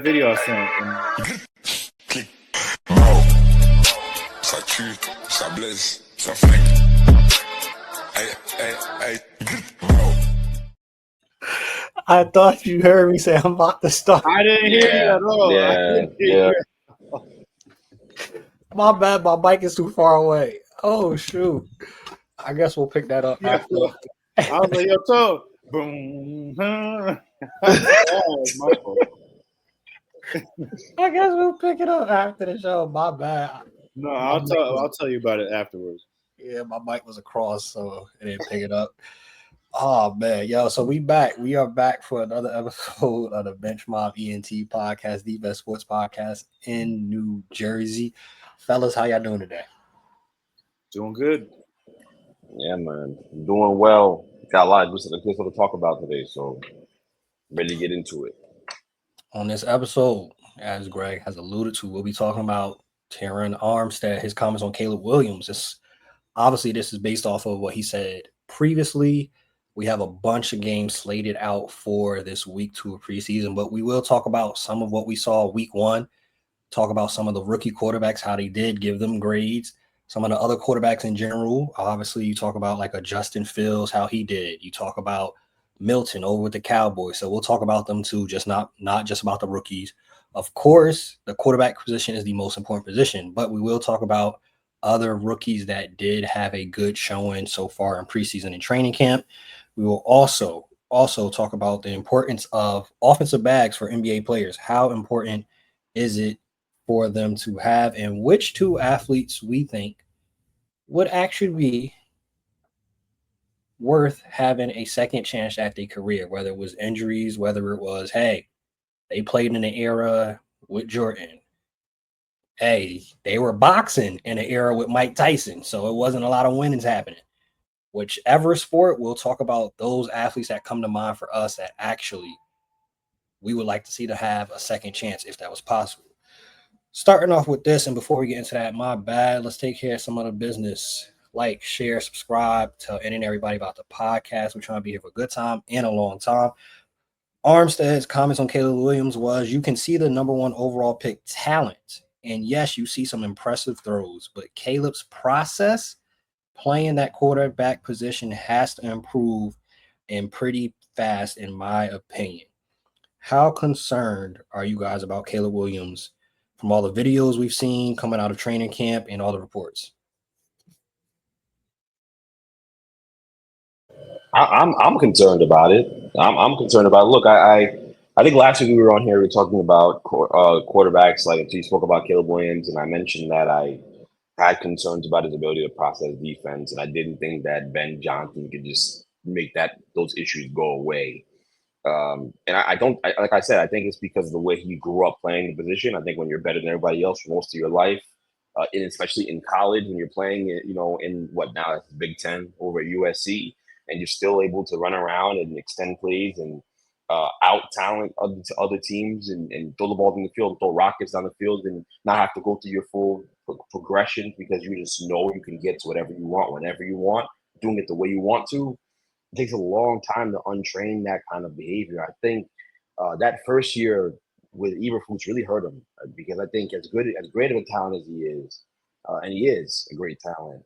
video I sent. And Ça tue, ça blesse, ça flingue. Hey, I thought you heard me say I'm about to start. I didn't hear you at all. Yeah. My bad, my mic is too far away. Oh shoot. I guess we'll pick that up after. I was like, yo, so boom. Oh, my fault. I guess we'll pick it up after the show. My bad. No, I'll tell you about it afterwards. Yeah, my mic was across, so it didn't pick it up. Oh man, yo! So we back. We are back for another episode of the Bench Mob Ent podcast, the best sports podcast in New Jersey. Fellas, how y'all doing today? Doing good. Yeah, man. Doing well. Got a lot of good stuff to talk about today, so ready to get into it. On this episode, as Greg has alluded to, we'll be talking about Terran Armstead, his comments on Caleb Williams. This is based off of what he said previously. We have a bunch of games slated out for this week 2 of preseason, but we will talk about some of what we saw week 1, talk about some of the rookie quarterbacks, how they did, give them grades, some of the other quarterbacks in general. Obviously, you talk about like a Justin Fields, how he did. You talk about Milton over with the Cowboys. So we'll talk about them too, just not just about the rookies. Of course, the quarterback position is the most important position, but we will talk about other rookies that did have a good showing so far in preseason and training camp. We will also talk about the importance of offensive bags for NBA players. How important is it for them to have, and which 2 athletes we think would actually be worth having a second chance at their career, whether it was injuries, whether it was, hey, they played in an era with Jordan. Hey, they were boxing in an era with Mike Tyson, so it wasn't a lot of winnings happening. Whichever sport, we'll talk about those athletes that come to mind for us that actually we would like to see to have a second chance if that was possible. Starting off with this, and before we get into that, my bad, let's take care of some other business. Like, share, subscribe, tell any and everybody about the podcast. We're trying to be here for a good time and a long time. Armstead's comments on Caleb Williams was, you can see the number 1 overall pick talent. And yes, you see some impressive throws, but Caleb's process playing that quarterback position has to improve and pretty fast, in my opinion. How concerned are you guys about Caleb Williams from all the videos we've seen coming out of training camp and all the reports? I'm concerned about it. I'm concerned about it. Look, I think last week we were on here, we were talking about quarterbacks. Like, you spoke about Caleb Williams, and I mentioned that I had concerns about his ability to process defense, and I didn't think that Ben Johnson could just make those issues go away. And like I said, I think it's because of the way he grew up playing the position. I think when you're better than everybody else for most of your life, and especially in college, when you're playing, in what now it's Big Ten over at USC, and you're still able to run around and extend plays and out talent other teams and throw the ball in the field, throw rockets down the field, and not have to go through your full progression because you just know you can get to whatever you want whenever you want, doing it the way you want to. It takes a long time to untrain that kind of behavior. I think that first year with Eberflus really hurt him because I think as great of a talent as he is, and he is a great talent,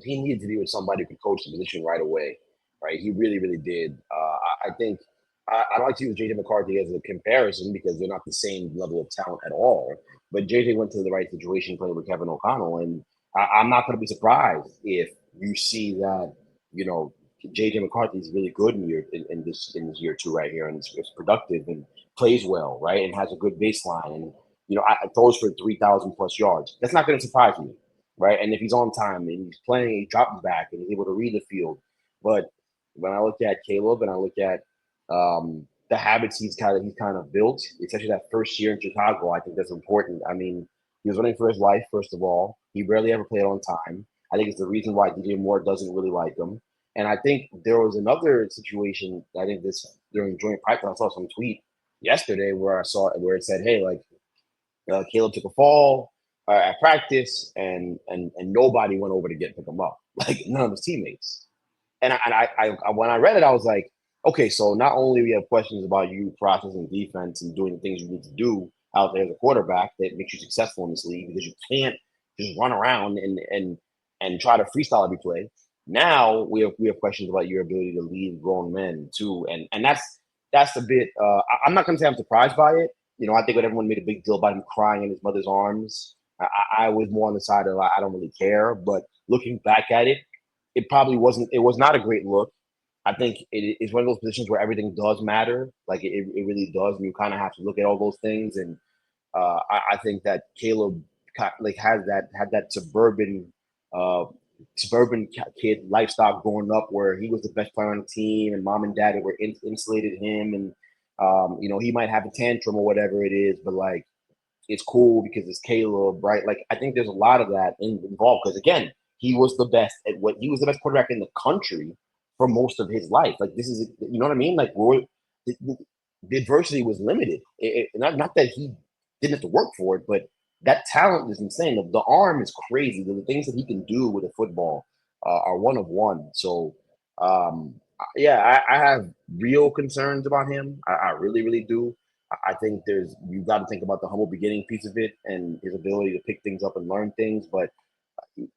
he needed to be with somebody who could coach the position right away, right? He really, really did. I think I don't like to use JJ McCarthy as a comparison because they're not the same level of talent at all. But JJ went to the right situation playing with Kevin O'Connell, and I'm not going to be surprised if you see that, JJ McCarthy is really good in this year 2 right here, and it's productive and plays well, right, and has a good baseline, and I throws for 3,000 plus yards. That's not going to surprise me, right? And if he's on time and he's playing, he drops back and he's able to read the field. But when I look at Caleb and I look at the habits he's kind of built, especially that first year in Chicago, I think that's important. I mean, he was running for his life, first of all. He barely ever played on time. I think it's the reason why DJ Moore doesn't really like him. And I think there was another situation, I think during joint practice, I saw some tweet yesterday where it said, hey, like, Caleb took a fall at practice and nobody went over to pick him up, like none of his teammates. And I when I read it, I was like, okay, so not only we have questions about you processing defense and doing the things you need to do out there as a quarterback that makes you successful in this league because you can't just run around and try to freestyle every play. Now we have questions about your ability to lead grown men too, and that's a bit. I'm not going to say I'm surprised by it. You know, I think when everyone made a big deal about him crying in his mother's arms, I was more on the side of I don't really care. But looking back at it, it probably wasn't. It was not a great look. I think it's one of those positions where everything does matter. Like it really does. And you kind of have to look at all those things. And I think that Caleb like had that uh, suburban kid lifestyle growing up where he was the best player on the team and mom and dad were insulated him. And, you know, he might have a tantrum or whatever it is, but like, it's cool because it's Caleb, right? Like I think there's a lot of that involved because again, he was the best at what he was the best quarterback in the country for most of his life. Like this is, you know what I mean? Like the adversity was limited. Not that he didn't have to work for it, but that talent is insane. The arm is crazy. The things that he can do with a football are one of one. So yeah, I have real concerns about him. I really, really do. I think you've got to think about the humble beginning piece of it and his ability to pick things up and learn things. But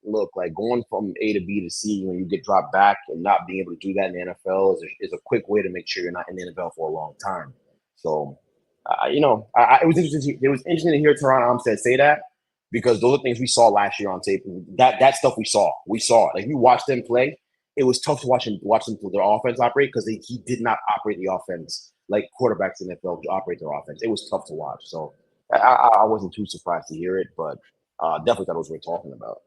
look, like going from A to B to C when you get dropped back and not being able to do that in the NFL is a quick way to make sure you're not in the NFL for a long time. So, you know, it was interesting. It was interesting to hear Teron Armstead say that because those are things we saw last year on tape. That stuff we saw it. Like we watched them play. It was tough to watch them their offense operate because he did not operate the offense like quarterbacks in the NFL operate their offense. It was tough to watch. So I wasn't too surprised to hear it, but definitely thought it was worth talking about.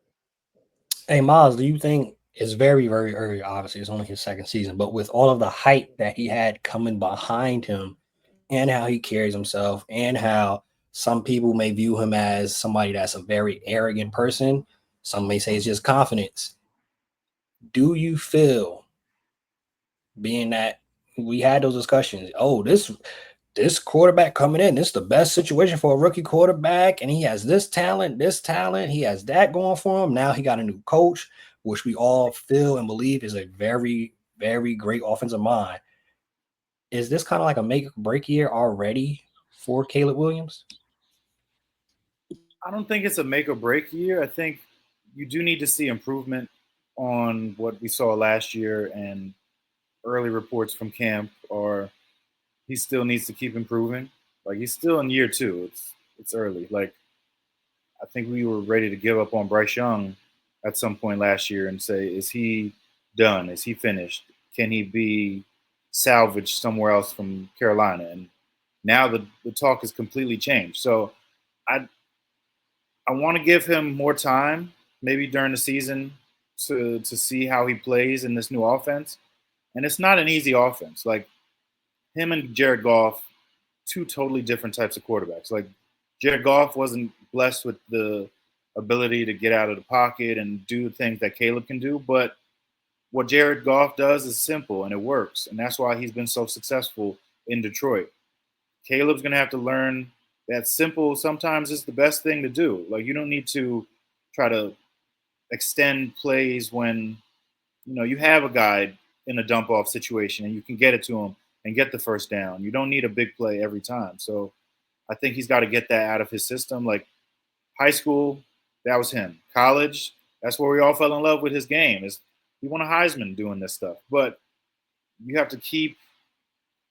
Hey, Miles, do you think it's very, very early? Obviously, it's only his second season, but with all of the hype that he had coming behind him and how he carries himself and how some people may view him as somebody that's a very arrogant person, some may say it's just confidence. Do you feel, being that we had those discussions, oh, this quarterback coming in, this is the best situation for a rookie quarterback, and he has this talent, he has that going for him. Now he got a new coach, which we all feel and believe is a very, very great offensive mind. Is this kind of like a make or break year already for Caleb Williams? I don't think it's a make or break year. I think you do need to see improvement on what we saw last year, and early reports from camp are he still needs to keep improving. Like he's still in year two. It's early. Like I think we were ready to give up on Bryce Young at some point last year and say, is he done? Is he finished? Can he be salvaged somewhere else from Carolina? And now the talk has completely changed. So I want to give him more time, maybe during the season, to see how he plays in this new offense. And it's not an easy offense. Like him and Jared Goff, two totally different types of quarterbacks. Like Jared Goff wasn't blessed with the ability to get out of the pocket and do things that Caleb can do, but what Jared Goff does is simple and it works, and that's why he's been so successful in Detroit. Caleb's going to have to learn that simple sometimes is the best thing to do. Like you don't need to try to extend plays when you have a guy in a dump off situation and you can get it to him and get the first down. You don't need a big play every time. So I think he's got to get that out of his system. Like high school, that was him. College, that's where we all fell in love with his game. He won a Heisman doing this stuff. But you have to keep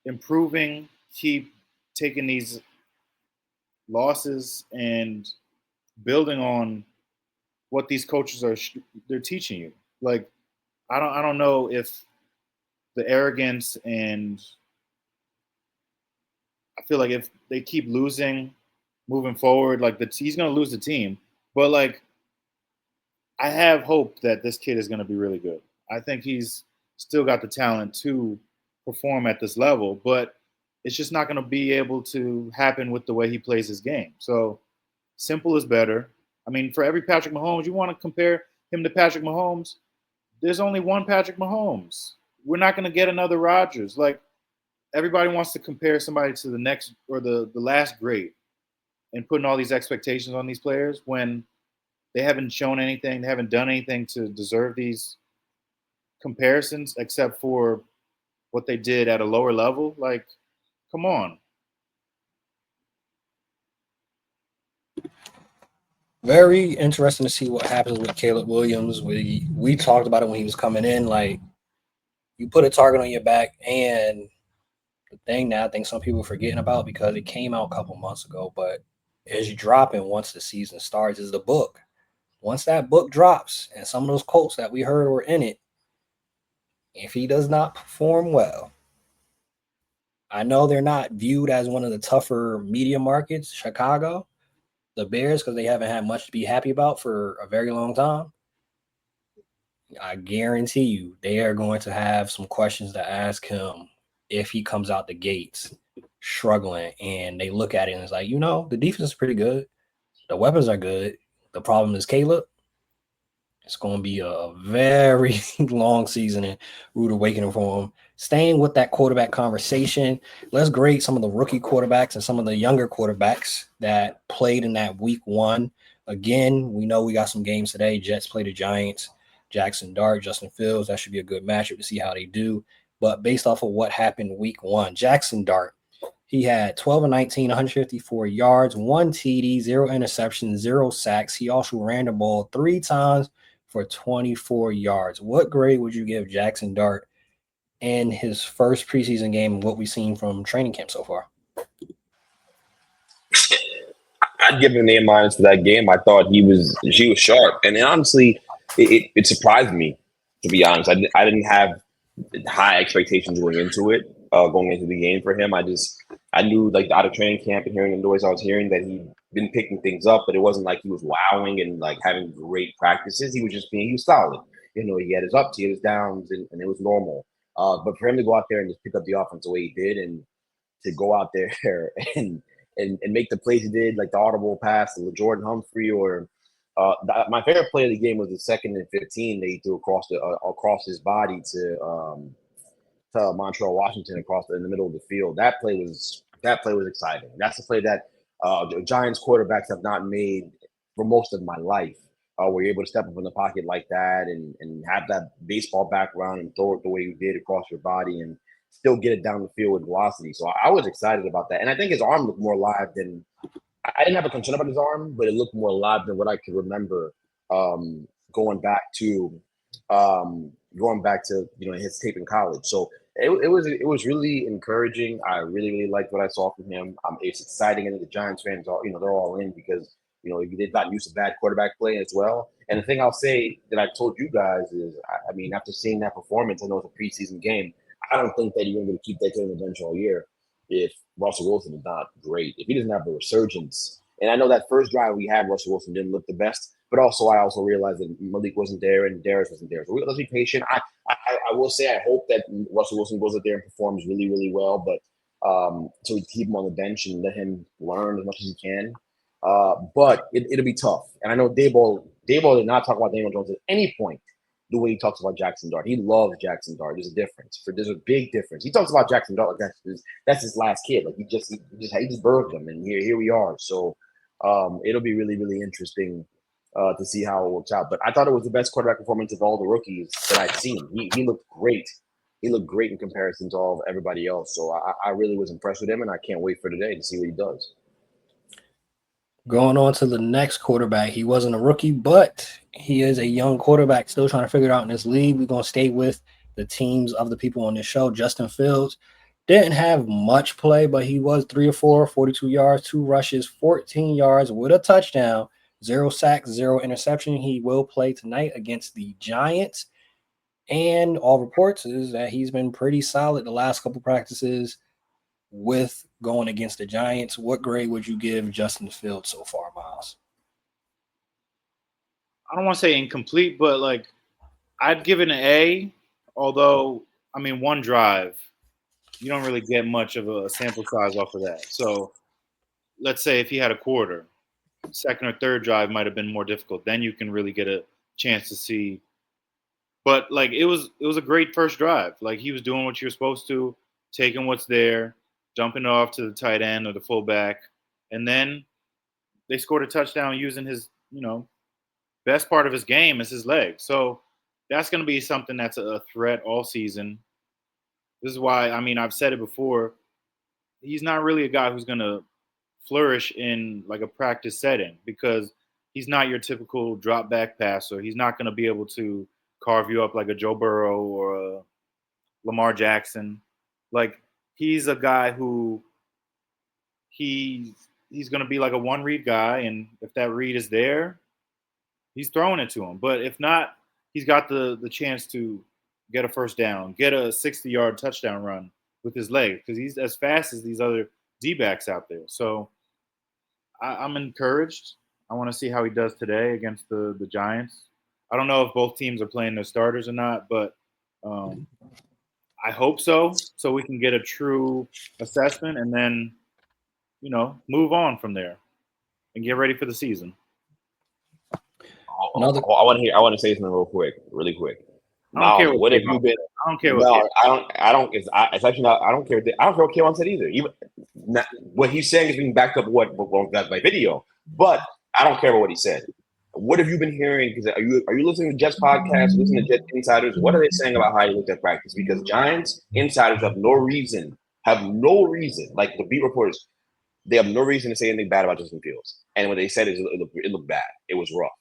improving, keep taking these losses and building on what these coaches they're teaching you. Like I don't know if the arrogance, and I feel like if they keep losing moving forward, like he's going to lose the team. But like I have hope that this kid is going to be really good. I think he's still got the talent to perform at this level, but it's just not going to be able to happen with the way he plays his game. So simple is better. I mean, for every Patrick Mahomes, you want to compare him to Patrick Mahomes, there's only one Patrick Mahomes. We're not going to get another Rodgers. Like everybody wants to compare somebody to the next or the last great and putting all these expectations on these players when they haven't shown anything, they haven't done anything to deserve these comparisons except for what they did at a lower level. Like, come on. Very interesting to see what happens with Caleb Williams. We talked about it when he was coming in. Like, you put a target on your back, and the thing that I think some people are forgetting about because it came out a couple months ago, but is dropping once the season starts is the book. Once that book drops, and some of those quotes that we heard were in it, if he does not perform well, I know they're not viewed as one of the tougher media markets, Chicago, the Bears, because they haven't had much to be happy about for a very long time. I guarantee you they are going to have some questions to ask him if he comes out the gates struggling and they look at it and it's like, the defense is pretty good. The weapons are good. The problem is Caleb. It's going to be a very long season and rude awakening for him. Staying with that quarterback conversation, let's grade some of the rookie quarterbacks and some of the younger quarterbacks that played in that week one. Again, we know we got some games today. Jets play the Giants. Jackson Dart, Justin Fields. That should be a good matchup to see how they do. But based off of what happened week one, Jackson Dart, he had 12 and 19, 154 yards, 1 TD, 0 interceptions, 0 sacks. He also ran the ball 3 times for 24 yards. What grade would you give Jackson Dart in his first preseason game and what we've seen from training camp so far? I'd give him an A- for that game. I thought she was sharp, and honestly, it surprised me, to be honest. I didn't have high expectations going into it, going into the game for him. I knew, like, out of training camp and hearing the noise I was hearing, that he'd been picking things up, but it wasn't like he was wowing and like having great practices. He was solid. He had his ups, he had his downs, and it was normal. But for him to go out there and just pick up the offense the way he did, and to go out there and make the plays he did, like the audible pass to Jordan Humphrey, or my favorite play of the game was the 2nd and 15 they threw across his body to Montreal Washington in the middle of the field. That play was exciting. That's the play that the Giants quarterbacks have not made for most of my life. Where you're able to step up in the pocket like that and have that baseball background and throw it the way you did across your body and still get it down the field with velocity. So I was excited about that. And I think his arm looked more live than I didn't have a concern about his arm, but it looked more live than what I could remember going back to his tape in college. So it was really encouraging. I really liked what I saw from him. It's exciting, and the Giants fans are they're all in because they've gotten used to bad quarterback play as well. And the thing I'll say that I told you guys is, I mean, after seeing that performance, I know it's a preseason game. I don't think that you're going to keep that kid on the bench all year if Russell Wilson is not great. If he doesn't have the resurgence, and I know that first drive we had, Russell Wilson didn't look the best, but I also realized that Malik wasn't there and Darius wasn't there. So let's be patient. I will say I hope that Russell Wilson goes out there and performs really, really well, but so we keep him on the bench and let him learn as much as he can. But it'll be tough. And I know Dayball did not talk about Daniel Jones at any point the way he talks about Jackson Dart. He loves Jackson Dart. There's a difference. There's a big difference. He talks about Jackson Dart like that's his last kid. Like he just birthed him, and here we are. So it'll be really, really interesting to see how it works out. But I thought it was the best quarterback performance of all the rookies that I've seen. He looked great. He looked great in comparison to everybody else. So I really was impressed with him, and I can't wait for today to see what he does. Going on to the next quarterback. He wasn't a rookie, but he is a young quarterback still trying to figure it out in this league. We're going to stay with the teams of the people on this show. Justin Fields didn't have much play, but he was 3 of 4, 42 yards, 2 rushes, 14 yards with a touchdown, 0 sacks, 0 interception. He will play tonight against the Giants. And all reports is that he's been pretty solid the last couple practices with going against the Giants. What grade would you give Justin Fields so far, Miles? I don't want to say incomplete, but like I'd give it an A. Although, I mean, one drive, you don't really get much of a sample size off of that. So let's say if he had a quarter, second or third drive might have been more difficult. Then you can really get a chance to see. But like it was a great first drive. Like he was doing what you were supposed to, taking what's there, dumping it off to the tight end or the fullback, and then they scored a touchdown using his, best part of his game is his legs. So that's going to be something that's a threat all season. This is why, I mean, I've said it before. He's not really a guy who's going to flourish in like a practice setting because he's not your typical drop back passer. He's not going to be able to carve you up like a Joe Burrow or a Lamar Jackson. Like he's a guy who he's going to be like a one read guy, and if that read is there, he's throwing it to him. But if not, he's got the chance to get a first down, get a 60-yard touchdown run with his leg because he's as fast as these other D-backs out there. So I'm encouraged. I want to see how he does today against the Giants. I don't know if both teams are playing their starters or not, but I hope so we can get a true assessment and then, move on from there and get ready for the season. I want to say something really quick. I don't care what have you been? I don't care no, what I don't. It's actually not. I don't care. I don't care what Kayvon said either. Even what he's saying is being backed up by video. But I don't care about what he said. What have you been hearing? Because are you listening to Jets podcasts, listening to Jets insiders? What are they saying about how he looked at practice? Because Giants insiders have no reason. Like the beat reporters, they have no reason to say anything bad about Justin Fields. And what they said is it looked bad. It was rough.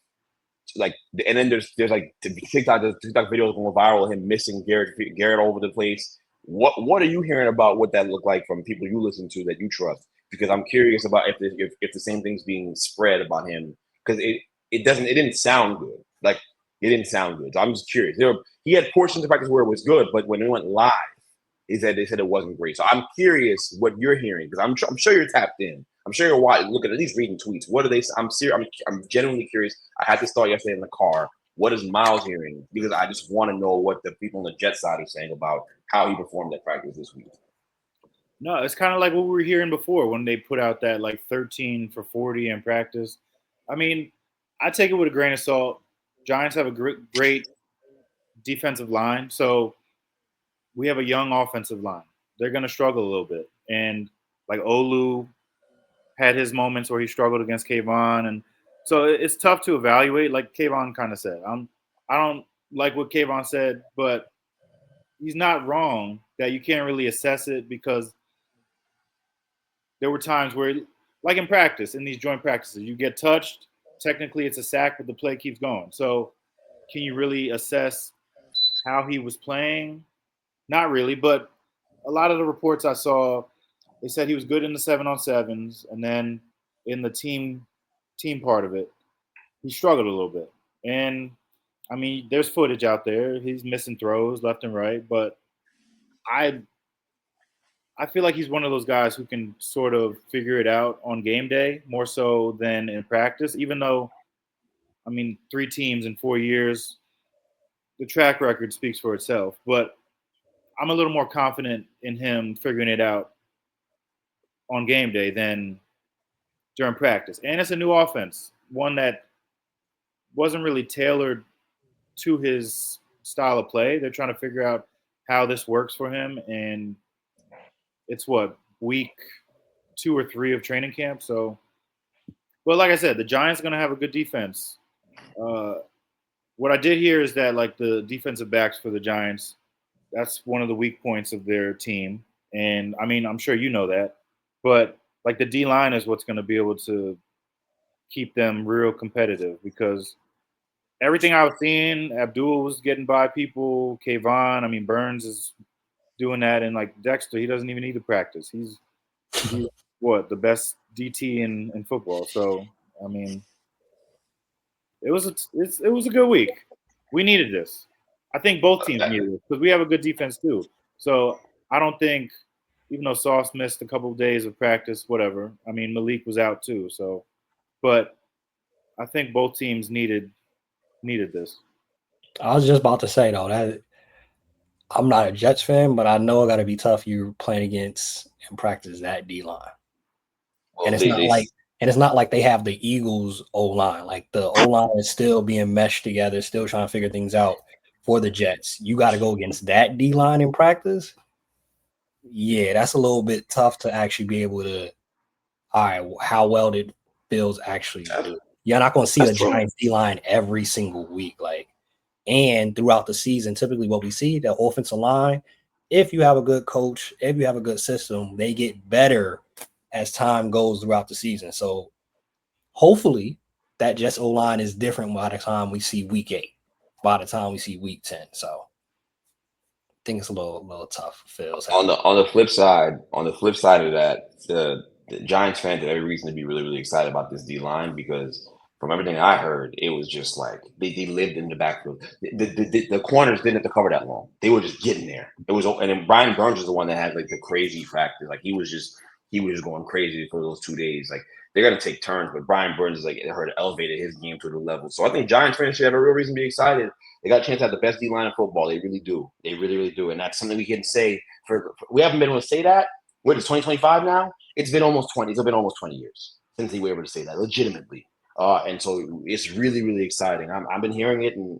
Like, and then there's like TikTok videos going viral of him missing Garrett all over the place. What are you hearing about what that looked like from people you listen to that you trust? Because I'm curious about if the same thing's being spread about him, because it didn't sound good. Like it didn't sound good. So I'm just curious. He had portions of practice where it was good, but when it went live, they said it wasn't great. So I'm curious what you're hearing because I'm sure you're tapped in. I'm sure you're looking at least reading tweets. What are they? I'm genuinely curious. I had this thought yesterday in the car. What is Miles hearing? Because I just want to know what the people on the Jet side are saying about how he performed at practice this week. No, it's kind of like what we were hearing before when they put out that like 13 for 40 in practice. I mean, I take it with a grain of salt. Giants have a great defensive line, so we have a young offensive line. They're going to struggle a little bit, and like Olu had his moments where he struggled against Kayvon, and so it's tough to evaluate. Like Kayvon kind of said, I don't like what Kayvon said, but he's not wrong that you can't really assess it because there were times where, like in practice, in these joint practices, you get touched. Technically, it's a sack, but the play keeps going. So, can you really assess how he was playing? Not really, but a lot of the reports I saw, they said he was good in the 7-on-7s, and then in the team part of it, he struggled a little bit. And I mean, there's footage out there. He's missing throws left and right, but I feel like he's one of those guys who can sort of figure it out on game day more so than in practice. Even though, I mean, 3 teams in 4 years, the track record speaks for itself. But I'm a little more confident in him figuring it out on game day than during practice. And it's a new offense, one that wasn't really tailored to his style of play. They're trying to figure out how this works for him. And it's week 2 or 3 of training camp. So, well, like I said, the Giants are going to have a good defense. What I did hear is that like the defensive backs for the Giants, that's one of the weak points of their team. And I mean, I'm sure you know that, but like the D line is what's going to be able to keep them real competitive because everything I was seeing, Abdul was getting by people, Kayvon, I mean, Burns is doing that, and like Dexter, he doesn't even need to practice. He's the best DT in football. So I mean, it was a good week. We needed this. I think both teams needed it because we have a good defense too. So I don't think, even though Sauce missed a couple of days of practice, whatever. I mean, Malik was out too. So, but I think both teams needed this. I was just about to say though that I'm not a Jets fan, but I know it got to be tough. You're playing against in practice that D line, and it's not like they have the Eagles O line. Like the O line is still being meshed together, still trying to figure things out for the Jets. You got to go against that D line in practice. Yeah, that's a little bit tough to actually be able to. All right, how well did Bills actually do? You're not going to see the Giants D line every single week, and throughout the season, typically what we see, the offensive line, if you have a good coach, if you have a good system, they get better as time goes throughout the season. So hopefully that Jets O-line is different by the time we see week 8, by the time we see week 10. So I think it's a little tough for Phil's. On the flip side of that, the Giants fans had every reason to be really, really excited about this D line because from everything I heard, it was just like they lived in the backfield. The corners didn't have to cover that long. They were just getting there. It was, and then Brian Burns was the one that had like the crazy factor. Like he was just going crazy for those 2 days. Like they're gonna take turns, but Brian Burns is like heard elevated his game to the level. So I think Giants fans should have a real reason to be excited. They got a chance to have the best D line in football. They really do. They really, really do. And that's something we can say we haven't been able to say that. What is 2025 now? It's been almost 20 years since they were able to say that legitimately. And so it's really, really exciting. I've been hearing it, and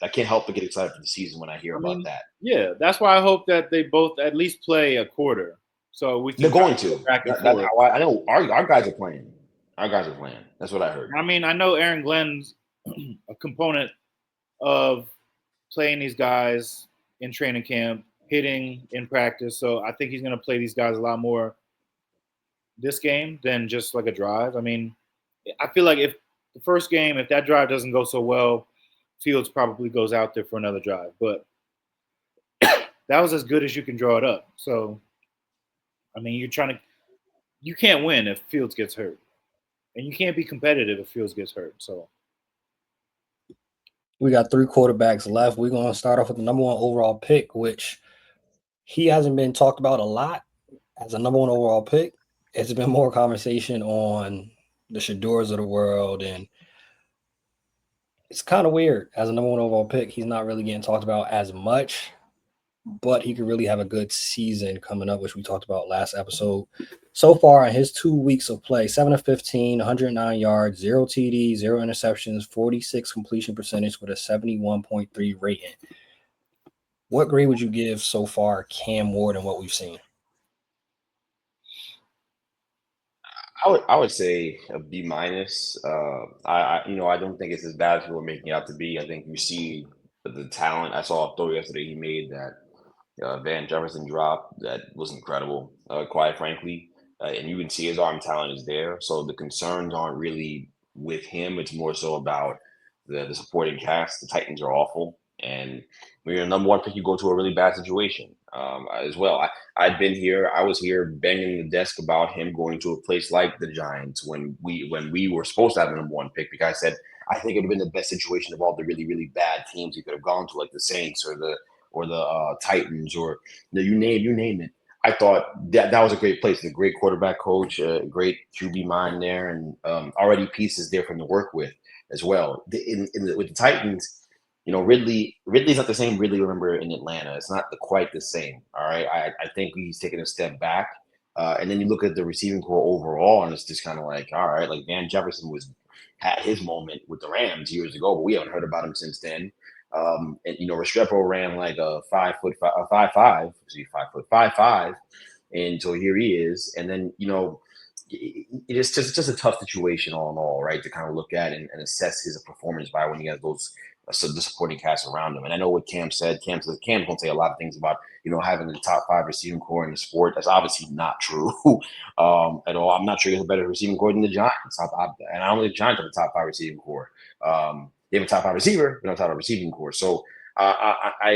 I can't help but get excited for the season when I hear about that. Yeah, that's why I hope that they both at least play a quarter, so we can. They're going to. Back and forth. I know our guys are playing. Our guys are playing. That's what I heard. I mean, I know Aaron Glenn's a component of playing these guys in training camp, hitting in practice. So I think he's going to play these guys a lot more this game than just like a drive. I mean, I feel like if the first game, if that drive doesn't go so well, Fields probably goes out there for another drive. But that was as good as you can draw it up. So, I mean, you can't win if Fields gets hurt. And you can't be competitive if Fields gets hurt. So we got 3 quarterbacks left. We're going to start off with the number 1 overall pick, which he hasn't been talked about a lot as a number 1 overall pick. It's been more conversation on the Shadors of the world, and it's kind of weird. As a number 1 overall pick, he's not really getting talked about as much, but he could really have a good season coming up, which we talked about last episode. So far in his 2 weeks of play, 7 of 15, 109 yards, 0 TD, 0 interceptions, 46 completion percentage with a 71.3 rating. What grade would you give so far Cam Ward and what we've seen? I would say a B minus. I don't think it's as bad as people are making it out to be. I think you see the talent. I saw a throw yesterday he made that Van Jefferson drop that was incredible, quite frankly. And you can see his arm talent is there. So the concerns aren't really with him. It's more so about the supporting cast. The Titans are awful. And when you're a number 1 pick, you go to a really bad situation as well. I'd been here. I was here banging the desk about him going to a place like the Giants when we were supposed to have the number 1 pick, because I said I think it would have been the best situation of all the really, really bad teams he could have gone to, like the Saints or the Titans or you name it. I thought that was a great place. A great quarterback coach, a great QB mind there, and already pieces there for him to work with as well. With the Titans, Ridley's not the same Ridley remember in Atlanta. It's not quite the same. All right. I think he's taken a step back. And then you look at the receiving core overall, and it's just kind of like, all right, like Van Jefferson had his moment with the Rams years ago, but we haven't heard about him since then. And Restrepo ran like a 5'5", excuse me, 5'5", and so here he is. And then it's just a tough situation all in all, right? To kind of look at and assess his performance by when he has those the supporting cast around him. And I know what Cam said. Cam's going to say a lot of things about having the top 5 receiving core in the sport. That's obviously not true at all. I'm not sure he has a better receiving core than the Giants. And I don't think the Giants have a top 5 receiving core. They have a top 5 receiver, but not a top 5 receiving core. So I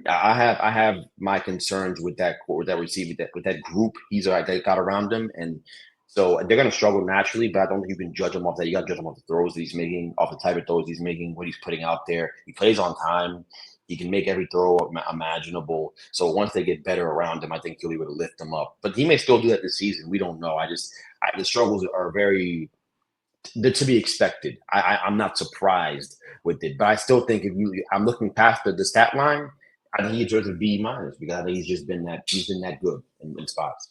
have my concerns with that core, with that receiver, with that group that got around him, and so they're going to struggle naturally. But I don't think you can judge him off that. You got to judge him off the throws that he's making, off the type of throws he's making, what he's putting out there. He plays on time. He can make every throw imaginable. So once they get better around him, I think he'll be able to lift them up. But he may still do that this season. We don't know. The struggles are very to be expected. I'm not surprised with it, but I still think I'm looking past the stat line. I think he deserves a B minus because I think he's been that good in spots.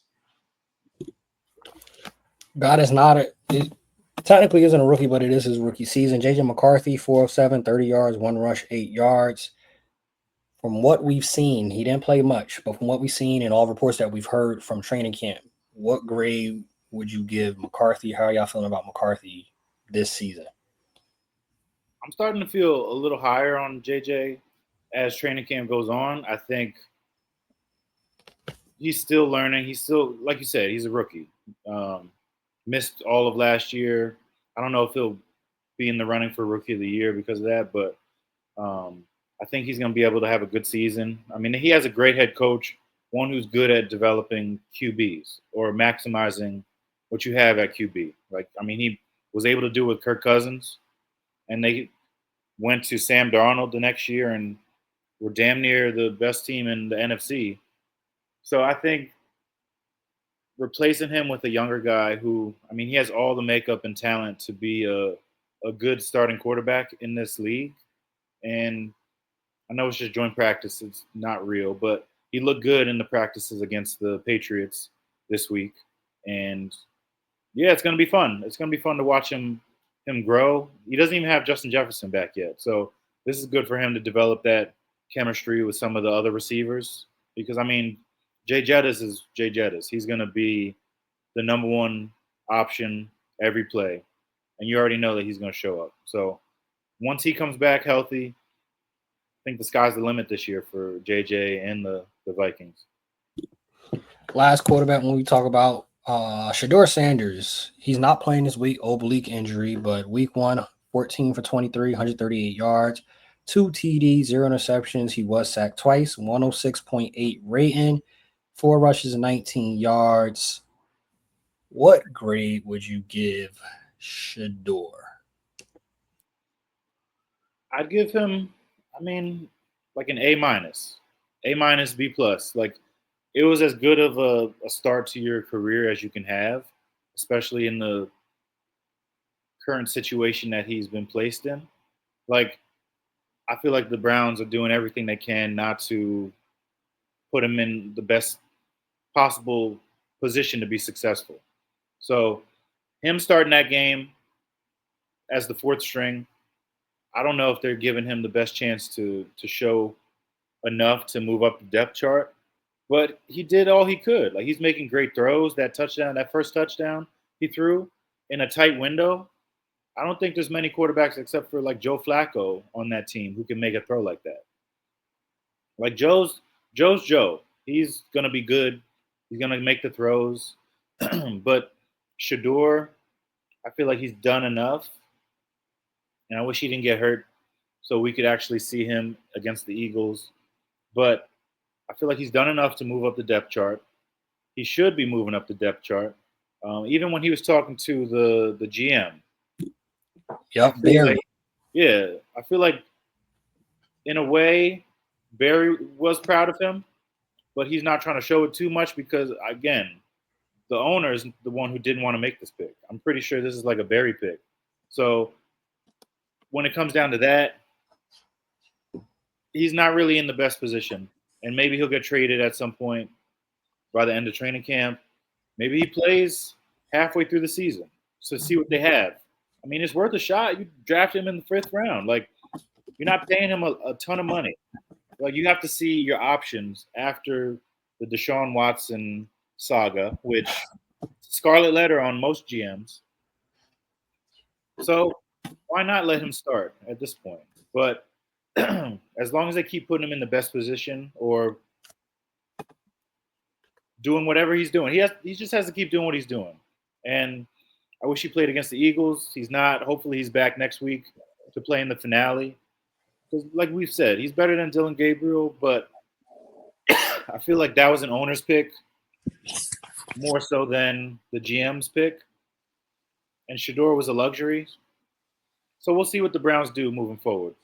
God is not it technically isn't a rookie, but it is his rookie season. JJ McCarthy, 4 of 7, 30 yards, 1 rush, 8 yards. From what we've seen, he didn't play much, but from what we've seen and all reports that we've heard from training camp, what grade would you give McCarthy? How are y'all feeling about McCarthy this season? I'm starting to feel a little higher on JJ as training camp goes on. I think he's still learning. He's still, like you said, he's a rookie. Um, Missed all of last year. I don't know if he'll be in the running for rookie of the year because of that, but I think he's going to be able to have a good season. I mean, he has a great head coach, one who's good at developing QBs or maximizing what you have at QB. Like, I mean, he was able to do it with Kirk Cousins, and they went to Sam Darnold the next year and were damn near the best team in the NFC. So I think replacing him with a younger guy who, I mean, he has all the makeup and talent to be a good starting quarterback in this league. And I know it's just joint practice, it's not real, but he looked good in the practices against the Patriots this week. And yeah, it's going to be fun. It's going to be fun to watch him grow. He doesn't even have Justin Jefferson back yet. So this is good for him to develop that chemistry with some of the other receivers because, I mean, Jay Jettis is Jay Jettis. He's going to be the number one option every play. And you already know that he's going to show up. So once he comes back healthy, I think the sky's the limit this year for JJ and the Vikings. Last quarterback when we talk about Shador Sanders, he's not playing this week, oblique injury, but week 1, 14 for 23, 138 yards, 2 TDs, 0 interceptions. He was sacked twice, 106.8 rating, 4 rushes and 19 yards. What grade would you give Shador? I'd give him, I mean, like an A minus, A minus, B plus. Like it was as good of a start to your career as you can have, especially in the current situation that he's been placed in. Like I feel like the Browns are doing everything they can not to put him in the best possible position to be successful. So him starting that game as the fourth string, I don't know if they're giving him the best chance to show enough to move up the depth chart. But he did all he could. Like he's making great throws. That touchdown, that first touchdown he threw in a tight window. I don't think there's many quarterbacks except for like Joe Flacco on that team who can make a throw like that. Like Joe's Joe. He's gonna be good. He's gonna make the throws. But Shador, I feel like he's done enough, and I wish he didn't get hurt so we could actually see him against the Eagles. But I feel like he's done enough to move up the depth chart. He should be moving up the depth chart. Even when he was talking to the GM, Yep, Barry. I feel like in a way Barry was proud of him, but he's not trying to show it too much because again, the owner is the one who didn't want to make this pick. I'm pretty sure this is like a Barry pick. So when it comes down to that, he's not really in the best position. And maybe he'll get traded at some point by the end of training camp. Maybe he plays halfway through the season to see what they have. I mean, it's worth a shot. You draft him in the 5th round. Like, you're not paying him a ton of money. Like, you have to see your options after the Deshaun Watson saga, which scarlet letter on most GMs. So why not let him start at this point? But as long as they keep putting him in the best position or doing whatever he's doing, he just has to keep doing what he's doing. And I wish he played against the Eagles. He's not. Hopefully he's back next week to play in the finale. Because like we've said, he's better than Dylan Gabriel, but I feel like that was an owner's pick more so than the GM's pick. And Shador was a luxury. So we'll see what the Browns do moving forward.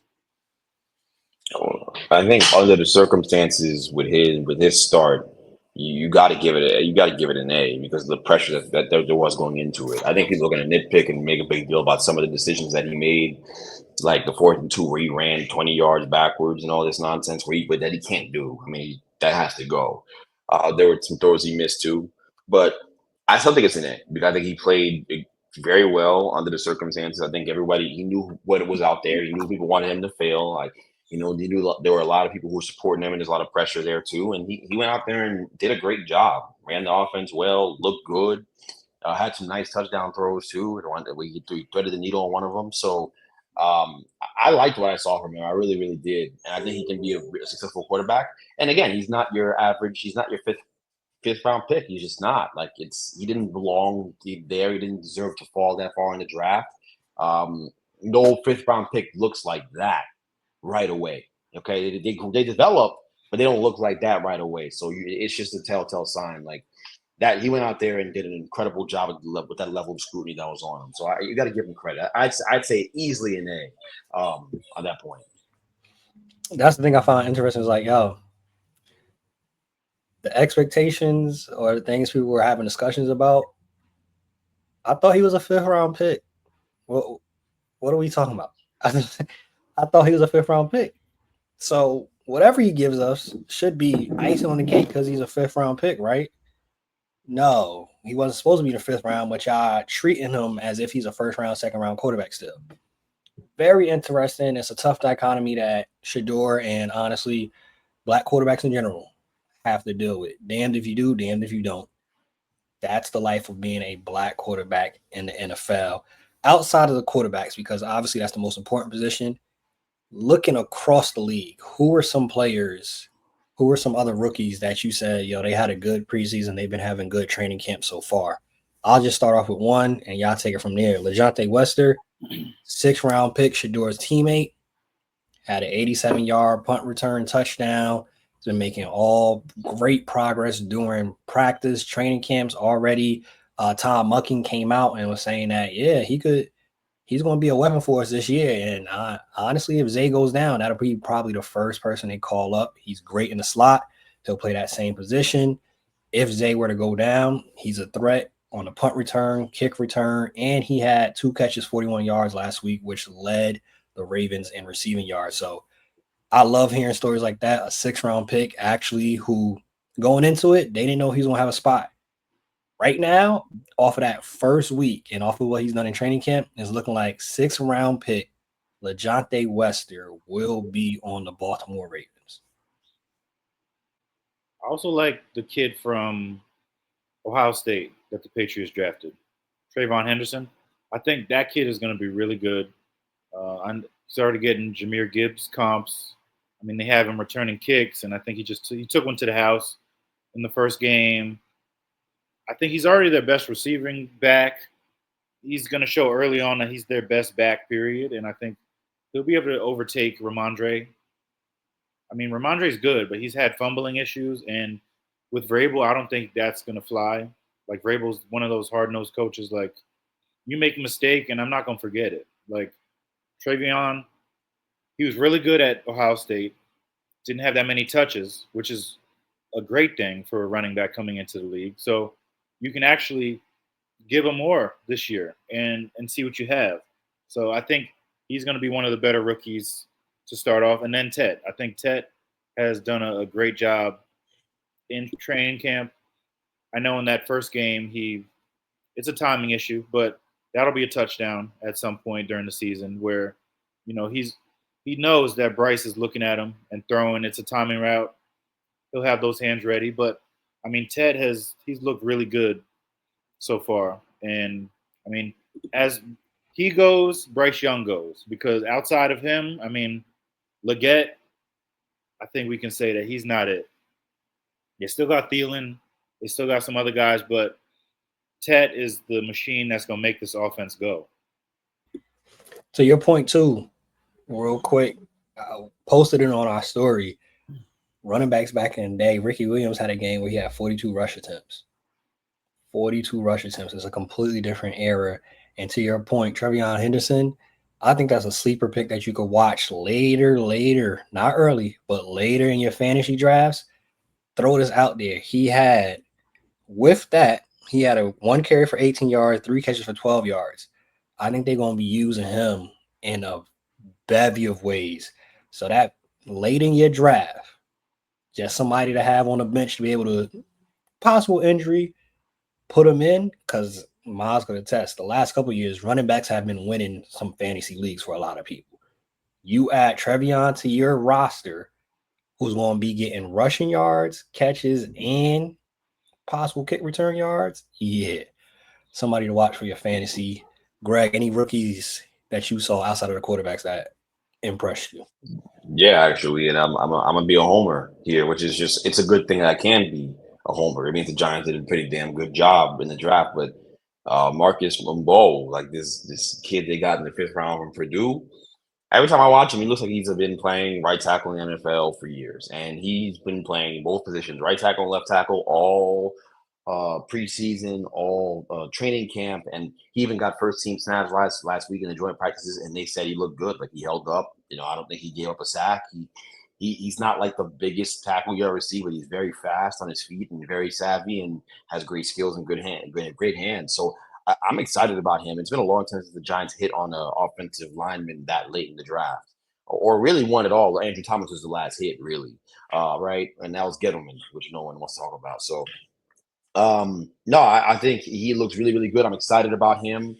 I think under the circumstances with his start, you got to give it an A because of the pressure that there was going into it. I think people are going to nitpick and make a big deal about some of the decisions that he made, like the 4th and 2 where he ran 20 yards backwards and all this nonsense but that he can't do. I mean, that has to go. There were some throws he missed too, but I still think it's an A because I think he played very well under the circumstances. I think he knew what was out there. He knew people wanted him to fail. Like, he knew there were a lot of people who were supporting him, and there's a lot of pressure there too. And he went out there and did a great job. Ran the offense well, looked good, had some nice touchdown throws too. He threaded the needle on one of them. So I liked what I saw from him. I really, really did. And I think he can be a successful quarterback. And again, he's not your average. He's not your fifth round pick. He's just not. Like he didn't belong there. He didn't deserve to fall that far in the draft. No fifth round pick looks like that right away. Okay, they develop, but they don't look like that right away. So it's just a telltale sign. Like that, he went out there and did an incredible job with that level of scrutiny that was on him. So you got to give him credit. I'd say easily an A on that point. That's the thing I find interesting is like, yo, the expectations or the things people were having discussions about. I thought he was a fifth round pick. What are we talking about? I thought he was a fifth round pick. So whatever he gives us should be icing on the cake because he's a fifth round pick, right? No, he wasn't supposed to be in the fifth round, but y'all treating him as if he's a first round, second round quarterback still. Very interesting. It's a tough dichotomy that Shedeur and honestly black quarterbacks in general have to deal with. Damned if you do, damned if you don't. That's the life of being a black quarterback in the NFL. Outside of the quarterbacks, because obviously that's the most important position, looking across the league, who are some players, who are some other rookies that you said, yo, they had a good preseason, they've been having good training camp so far? I'll just start off with one, and y'all take it from there. LeJonte Wester, 6th round pick, Shadeur's teammate, had an 87-yard punt return touchdown. He's been making all great progress during practice, training camps already. Tom Mucking came out and was saying that, yeah, he's going to be a weapon for us this year. And honestly, if Zay goes down, that'll be probably the first person they call up. He's great in the slot. He'll play that same position. If Zay were to go down, he's a threat on the punt return, kick return, and he had 2 catches, 41 yards last week, which led the Ravens in receiving yards. So I love hearing stories like that. A 6th round pick, actually, who going into it, they didn't know he was going to have a spot. Right now, off of that first week and off of what he's done in training camp, is looking like 6th round pick LeJonte Wester will be on the Baltimore Ravens. I also like the kid from Ohio State that the Patriots drafted, Trayvon Henderson. I think that kid is going to be really good. I started getting Jahmyr Gibbs comps. I mean, they have him returning kicks, and I think he took one to the house in the first game. I think he's already their best receiving back. He's going to show early on that he's their best back, period, and I think he'll be able to overtake Ramondre. I mean, Ramondre's good, but he's had fumbling issues, and with Vrabel, I don't think that's going to fly. Like, Vrabel's one of those hard-nosed coaches, like, you make a mistake, and I'm not going to forget it. Like, Trayvon, he was really good at Ohio State, didn't have that many touches, which is a great thing for a running back coming into the league. So you can actually give him more this year and see what you have. So I think he's going to be one of the better rookies to start off. And then Tet. I think Tet has done a great job in training camp. I know in that first game, it's a timing issue, but that'll be a touchdown at some point during the season where, he knows that Bryce is looking at him and throwing. It's a timing route. He'll have those hands ready. But, I mean, Ted he's looked really good so far. And, I mean, as he goes, Bryce Young goes. Because outside of him, I mean, Leggett, I think we can say that he's not it. They still got Thielen. They still got some other guys. But Ted is the machine that's going to make this offense go. To your point, too, real quick, I posted it on our story. Running backs back in the day, Ricky Williams had a game where he had 42 rush attempts. 42 rush attempts is a completely different era. And to your point, Trayvon Henderson, I think that's a sleeper pick that you could watch later, not early, but later in your fantasy drafts. Throw this out there. He had a 1 carry for 18 yards, 3 catches for 12 yards. I think they're going to be using him in a bevy of ways. So that late in your draft, just somebody to have on the bench to be able to, possible injury, put him in, because Miles could attest, the last couple of years, running backs have been winning some fantasy leagues for a lot of people. You add Trayvon to your roster, who's going to be getting rushing yards, catches, and possible kick return yards. Yeah, somebody to watch for your fantasy. Greg, any rookies that you saw outside of the quarterbacks that impressed you? Yeah, actually, and I'm gonna be a homer here, which is just, it's a good thing that I can be. a homer. It means the Giants did a pretty damn good job in the draft. But Marcus Mumbo, like this kid they got in the 5th round from Purdue. Every time I watch him, he looks like he's been playing right tackle in the NFL for years, and he's been playing both positions, right tackle and left tackle, all preseason, all training camp, and he even got first team snaps last week in the joint practices, and they said he looked good, like he held up. I don't think he gave up a sack. He's not like the biggest tackle you ever see, but he's very fast on his feet and very savvy and has great skills and great hands. So I'm excited about him. It's been a long time since the Giants hit on an offensive lineman that late in the draft, or really one at all. Andrew Thomas was the last hit, really, right? And that was Gettleman, which no one wants to talk about. So, no, I think he looks really, really good. I'm excited about him.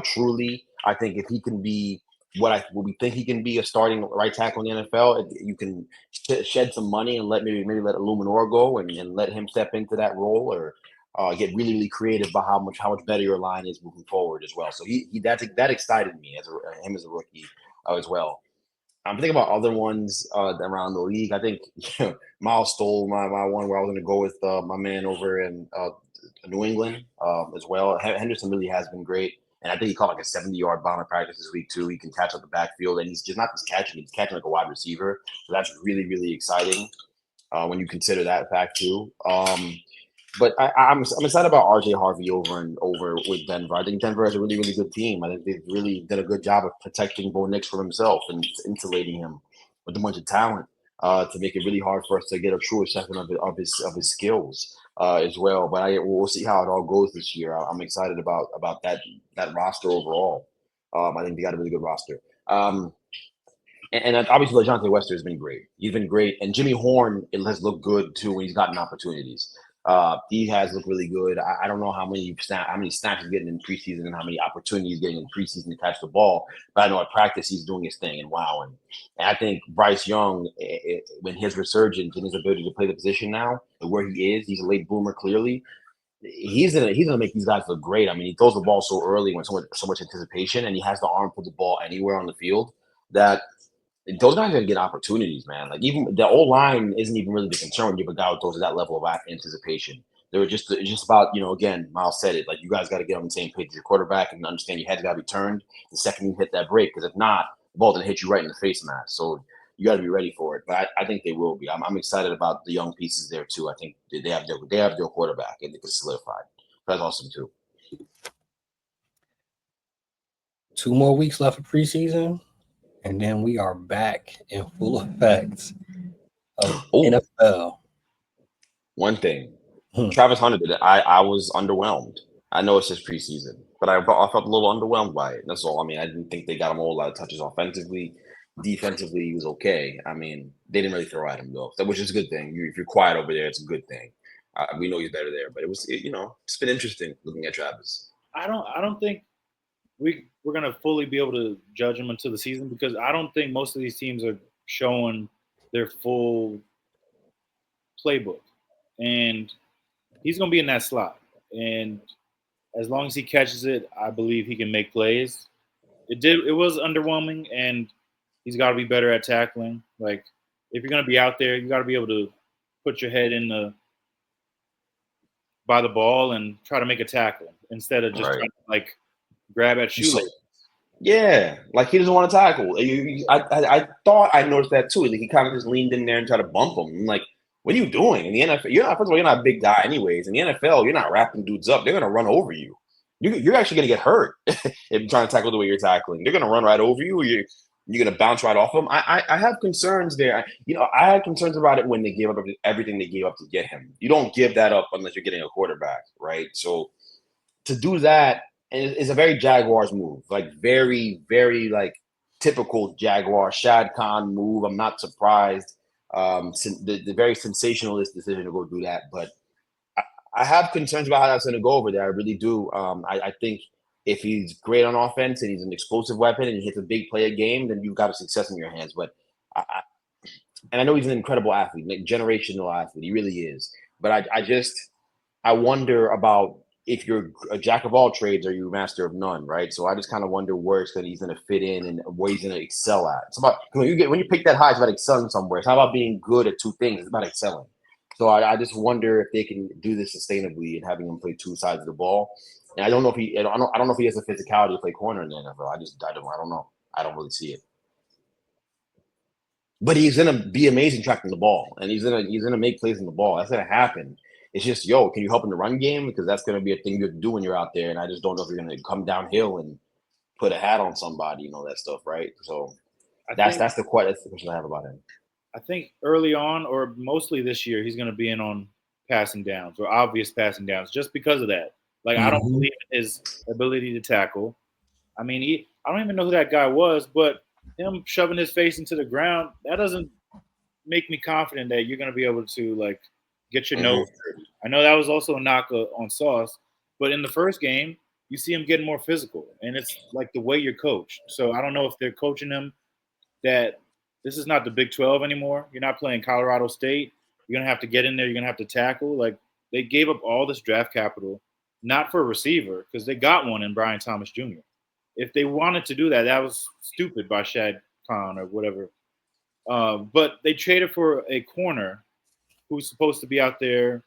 Truly, I think if he can be what we think he can be, a starting right tackle in the NFL, you can shed some money and maybe let Illuminor go and let him step into that role, or get really, really creative about how much better your line is moving forward as well. So that excited me him as a rookie as well. I'm thinking about other ones around the league. I think Miles stole my one where I was going to go with my man over in New England as well. Henderson really has been great. And I think he caught like a 70-yard bomb in practice this week too. He can catch up the backfield, and he's just not just catching; he's catching like a wide receiver. So that's really, really exciting when you consider that fact too. But I'm excited about RJ Harvey over with Denver. I think Denver has a really, really good team. I think they've really done a good job of protecting Bo Nix from himself and insulating him with a bunch of talent to make it really hard for us to get a true assessment of his skills as well. But we'll see how it all goes this year. I'm excited about that roster overall. I think they got a really good roster. And obviously, LeJohntay Wester has been great. He's been great. And Jimmy Horn has looked good, too, when he's gotten opportunities. He has looked really good. I don't know how many snaps he's getting in preseason and how many opportunities he's getting in preseason to catch the ball. But I know at practice he's doing his thing and wowing. And I think Bryce Young, when his resurgence and his ability to play the position now, and where he is, he's a late bloomer clearly. He's gonna make these guys look great. I mean, he throws the ball so early with so much anticipation, and he has the arm to put the ball anywhere on the field that those guys are gonna get opportunities, man. Like even the old line isn't even really the concern when you have a guy with those that level of anticipation. It's just about, again, Miles said it, like you guys got to get on the same page as your quarterback and understand your head's got to be turned the second you hit that break, because if not, the ball didn't hit you right in the face mask. So you got to be ready for it. But I think they will be. I'm excited about the young pieces there too. I think they have their quarterback and they can solidify. That's awesome too. 2 more weeks left of preseason, and then we are back in full effect of NFL. One thing, Travis Hunter did it. I was underwhelmed. I know it's just preseason, but I felt a little underwhelmed by it. That's all. I mean, I didn't think they got him a whole lot of touches offensively. Defensively, he was okay. I mean, they didn't really throw at him though, which is a good thing. If you're quiet over there, it's a good thing. We know he's better there, but it's been interesting looking at Travis. I don't think we're gonna fully be able to judge him until the season, because I don't think most of these teams are showing their full playbook, and he's gonna be in that slot. And as long as he catches it, I believe he can make plays. It was underwhelming, and he's got to be better at tackling. Like, if you're going to be out there, you got to be able to put your head by the ball and try to make a tackle instead of just trying to grab at shoelaces. Yeah, like he doesn't want to tackle. I thought I noticed that too. Like he kind of just leaned in there and tried to bump him. I'm like, what are you doing in the NFL? First of all, you're not a big guy anyways. In the NFL, you're not wrapping dudes up. They're gonna run over you. You're actually gonna get hurt if you're trying to tackle the way you're tackling. They're gonna run right over you. Or you're gonna bounce right off them. I have concerns there. I had concerns about it when they gave up everything they gave up to get him. You don't give that up unless you're getting a quarterback, right? So to do that is a very Jaguars move, like very, very typical Jaguar Shad Khan move. I'm not surprised. The very sensationalist decision to go do that, but I have concerns about how that's going to go over there. I really do. I think if he's great on offense and he's an explosive weapon and he hits a big play a game, then you've got a success in your hands. But I know he's an incredible athlete, generational athlete. He really is. But I wonder about if you're a jack of all trades or you're a master of none, right? So I just kind of wonder where he's going to fit in and where he's going to excel at. It's about when you pick that high, it's about excelling somewhere. It's not about being good at two things. It's about excelling. So I just wonder if they can do this sustainably and having him play two sides of the ball. And I don't know if he has the physicality to play corner in the NFL. I don't know. I don't really see it. But he's gonna be amazing tracking the ball, and he's gonna make plays in the ball. That's gonna happen. It's just, can you help in the run game? Because that's gonna be a thing you have to do when you're out there. And I just don't know if you're gonna come downhill and put a hat on somebody, that stuff, right? So that's the question I have about him. I think early on, or mostly this year, he's going to be in on passing downs or obvious passing downs, just because of that. Like, I don't believe in his ability to tackle. I mean, I don't even know who that guy was, but him shoving his face into the ground, that doesn't make me confident that you're going to be able to, like, get your nose dirty. I know that was also a knock on Sauce, but in the first game, you see him getting more physical, and it's like the way you're coached. So I don't know if they're coaching him that this is not the Big 12 anymore. You're not playing Colorado State. You're going to have to get in there. You're going to have to tackle. Like, they gave up all this draft capital, not for a receiver, because they got one in Brian Thomas Jr. If they wanted to do that, that was stupid by Shad Khan or whatever. But they traded for a corner who's supposed to be out there.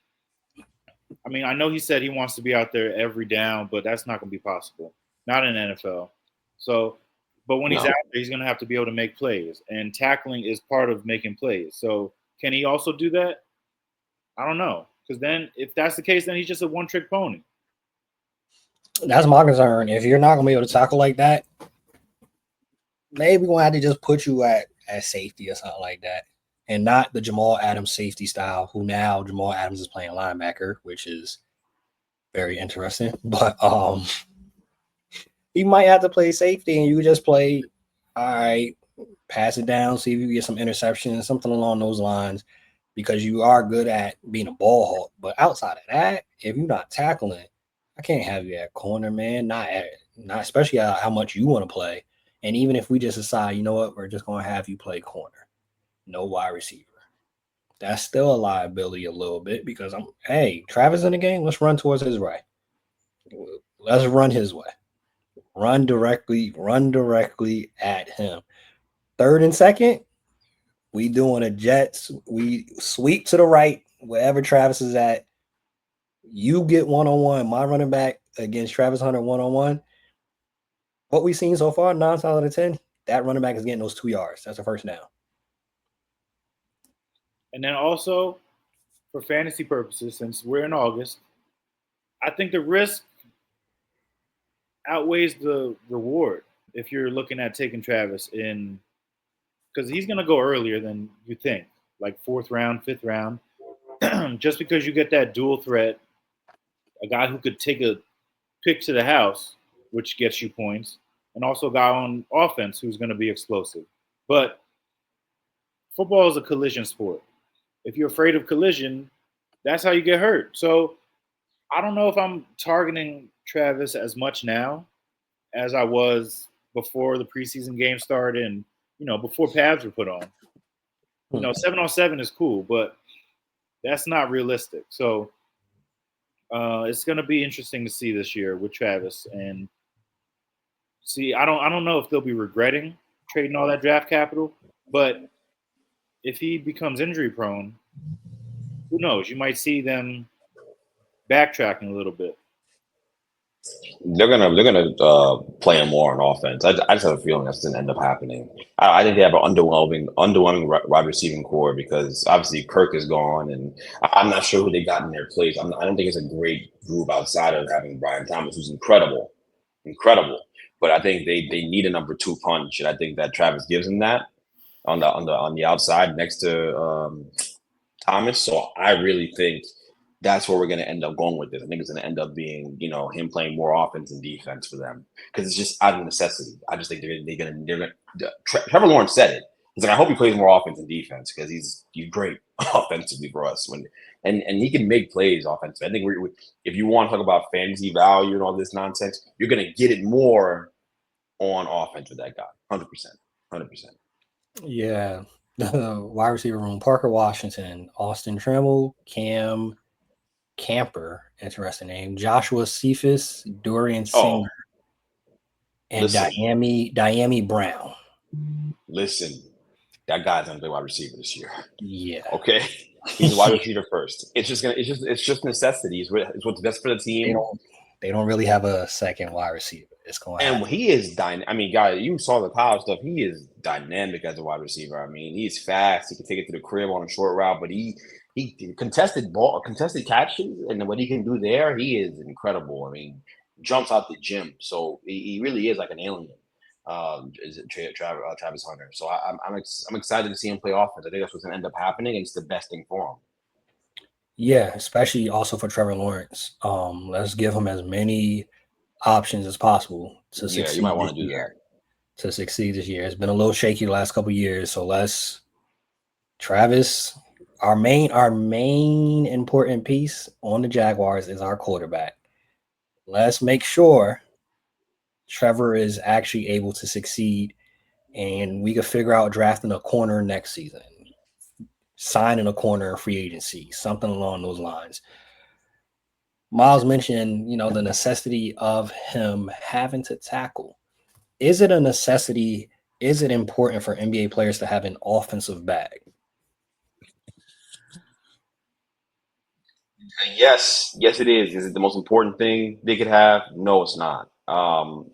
I mean, I know he said he wants to be out there every down, but that's not going to be possible. Not in the NFL. So, but when he's out there, he's going to have to be able to make plays, and tackling is part of making plays. So can he also do that? I don't know. Because then if that's the case, then he's just a one-trick pony. That's my concern. If you're not going to be able to tackle like that, maybe we're going to have to just put you at safety or something like that. And not the Jamal Adams safety style, who now Jamal Adams is playing linebacker, which is very interesting. But he might have to play safety, and you just play, all right, pass it down, see if you get some interceptions, something along those lines, because you are good at being a ball hawk. But outside of that, if you're not tackling, I can't have you at corner, man. Not especially how much you want to play. And even if we just decide, you know what, we're just going to have you play corner, no wide receiver, that's still a liability a little bit, because Travis in the game, let's run towards his right. Let's run his way. Run directly at him. Third and second, we doing a Jets. We sweep to the right, wherever Travis is at. You get one-on-one, my running back against Travis Hunter one-on-one. What we've seen so far, 9 out of 10, that running back is getting those 2 yards. That's a first down. And then also, for fantasy purposes, since we're in August, I think the risk outweighs the reward if you're looking at taking Travis in, because he's going to go earlier than you think, like 4th round, 5th round, just because you get that dual threat, a guy who could take a pick to the house, which gets you points, and also a guy on offense who's going to be explosive. But football is a collision sport. If you're afraid of collision, that's how you get hurt. So I don't know if I'm targeting Travis as much now as I was before the preseason game started and, before pads were put on. 7-on-7 is cool, but that's not realistic. So it's going to be interesting to see this year with Travis. And see, I don't know if they'll be regretting trading all that draft capital, but if he becomes injury prone, who knows? You might see them backtracking a little bit. They're gonna play him more on offense. I just have a feeling that's gonna end up happening. I think they have an underwhelming wide receiving core, because obviously Kirk is gone, and I'm not sure who they got in their place. I don't think it's a great group outside of having Brian Thomas, who's incredible. But I think they need a number 2 punch, and I think that Travis gives them that on the outside next to Thomas. So I really think that's where we're going to end up going with this. I think it's going to end up being, him playing more offense and defense for them, because it's just out of necessity. I just think they're going to. Trevor Lawrence said it. He's like, I hope he plays more offense and defense, because he's great offensively for us. And he can make plays offensively. I think if you want to talk about fantasy value and all this nonsense, you're going to get it more on offense with that guy. 100%. Yeah. The wide receiver room: Parker Washington, Austin Tremble, Cam Camper, interesting name, Joshua Cephas, Dorian Singer, and Diami Brown. Listen, that guy's gonna play wide receiver this year. Yeah. Okay. He's a wide receiver first. It's just necessity. It's what's best for the team. They don't really have a second wide receiver. It's going to And happen. he is dynamic. I mean, guys, you saw the college stuff. He is dynamic as a wide receiver. I mean, he's fast. He can take it to the crib on a short route, but he contested catches, and what he can do there, he is incredible. I mean, jumps out the gym. So he really is like an alien. Is it Travis Hunter? So I'm excited to see him play offense. I think that's what's going to end up happening, and it's the best thing for him. Yeah, especially also for Trevor Lawrence. Let's give him as many options as possible to succeed. Yeah, you might want to do year. that. To succeed this year. It's been a little shaky the last couple of years. So Travis, our main important piece on the Jaguars is our quarterback. Let's make sure Trevor is actually able to succeed, and we could figure out drafting a corner next season, signing a corner in free agency, something along those lines. Miles mentioned, the necessity of him having to tackle. Is it a necessity? Is it important for NBA players to have an offensive bag? Yes, it is. Is it the most important thing they could have? No, it's not.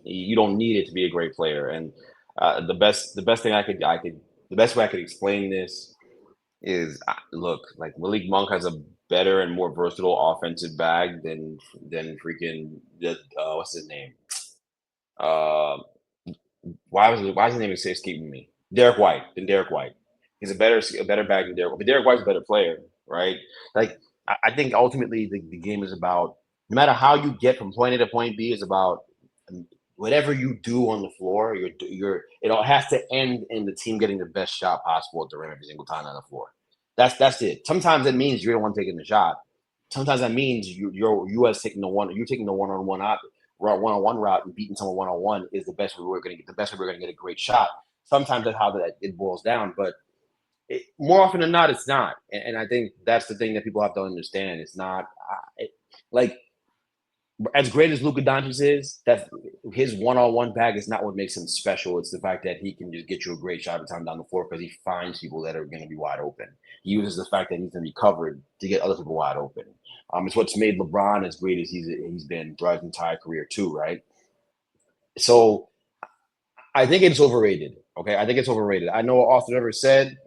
You don't need it to be a great player. And the best thing the best way I could explain this is, look, like Malik Monk has a better and more versatile offensive bag than freaking what's his name? Uh, why is his name escaping me? Derek White. Than Derek White. He's a better bag than Derek White. But Derek White's a better player, right? Like I think ultimately the game is about, no matter how you get from point A to point B, is about whatever you do on the floor. It all has to end in the team getting the best shot possible at the rim every single time on the floor. That's it. Sometimes that means you're the one taking the shot. Sometimes that means you as taking the one-on-one out. One-on-one route and beating someone one-on-one is the best way we're going to get a great shot. Sometimes that's how it boils down, but more often than not, it's not. And I think that's the thing that people have to understand. It's not like as great as Luka Doncic is. That his one-on-one bag is not what makes him special. It's the fact that he can just get you a great shot every time down the floor because he finds people that are going to be wide open. He uses the fact that he's going to be covered to get other people wide open. It's what's made LeBron as great as he's been throughout his entire career too, right? So I think it's overrated. Okay, I think it's overrated. I know Austin ever said,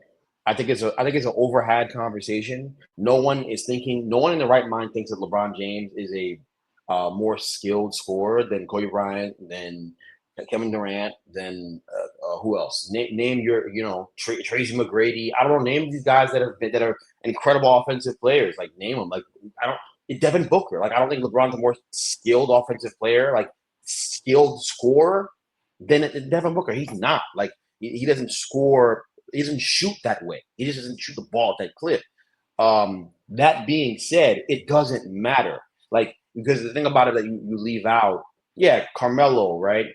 I think it's an overhad conversation. No one in the right mind thinks that LeBron James is a more skilled scorer than Kobe Bryant, than Kevin Durant, than who else? Name your, Tracy McGrady. I don't know. Name these guys that are incredible offensive players. Like name them. Like Devin Booker. Like I don't think LeBron's a more skilled offensive player, like skilled scorer than Devin Booker. He's not. Like he doesn't score. He doesn't shoot that way. He just doesn't shoot the ball at that clip. That being said, it doesn't matter. Like, because the thing about it that you leave out, yeah, Carmelo, right?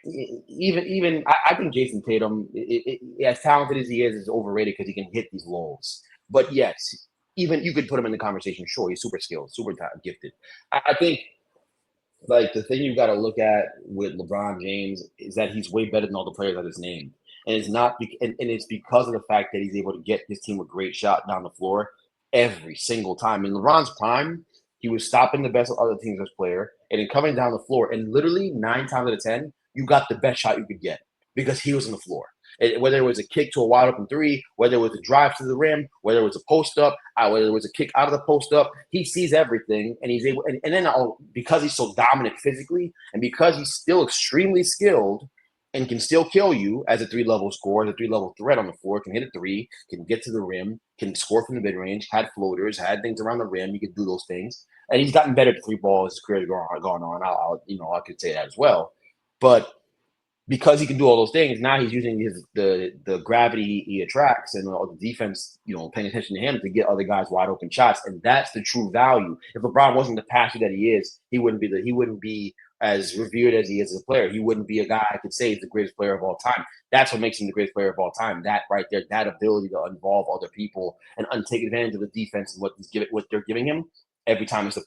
Even I think Jason Tatum, as talented as he is overrated because he can hit these lulls. But yes, even you could put him in the conversation. Sure, he's super skilled, super gifted. I think like the thing you got to look at with LeBron James is that he's way better than all the players that is named. And it's not, and it's because of the fact that he's able to get his team a great shot down the floor every single time. In LeBron's prime, he was stopping the best of other teams as player and then coming down the floor. And literally 9 times out of 10, you got the best shot you could get because he was on the floor. Whether it was a kick to a wide open three, whether it was a drive to the rim, whether it was a post up, whether it was a kick out of the post up, he sees everything, and he's able. And then because he's so dominant physically, and because he's still extremely skilled and can still kill you as a 3-level scorer, as a 3-level threat on the floor, can hit a three, can get to the rim, can score from the mid range, had floaters, had things around the rim. He could do those things, and he's gotten better at 3 balls as his career has gone on. I could say that as well, but because he can do all those things, now he's using the gravity he attracts and all the defense, paying attention to him to get other guys wide open shots, and that's the true value. If LeBron wasn't the passer that he is, he wouldn't be as revered as he is as a player. He wouldn't be a guy I could say is the greatest player of all time. That's what makes him the greatest player of all time. That right there, that ability to involve other people and take advantage of the defense and what they're giving him every time. It's the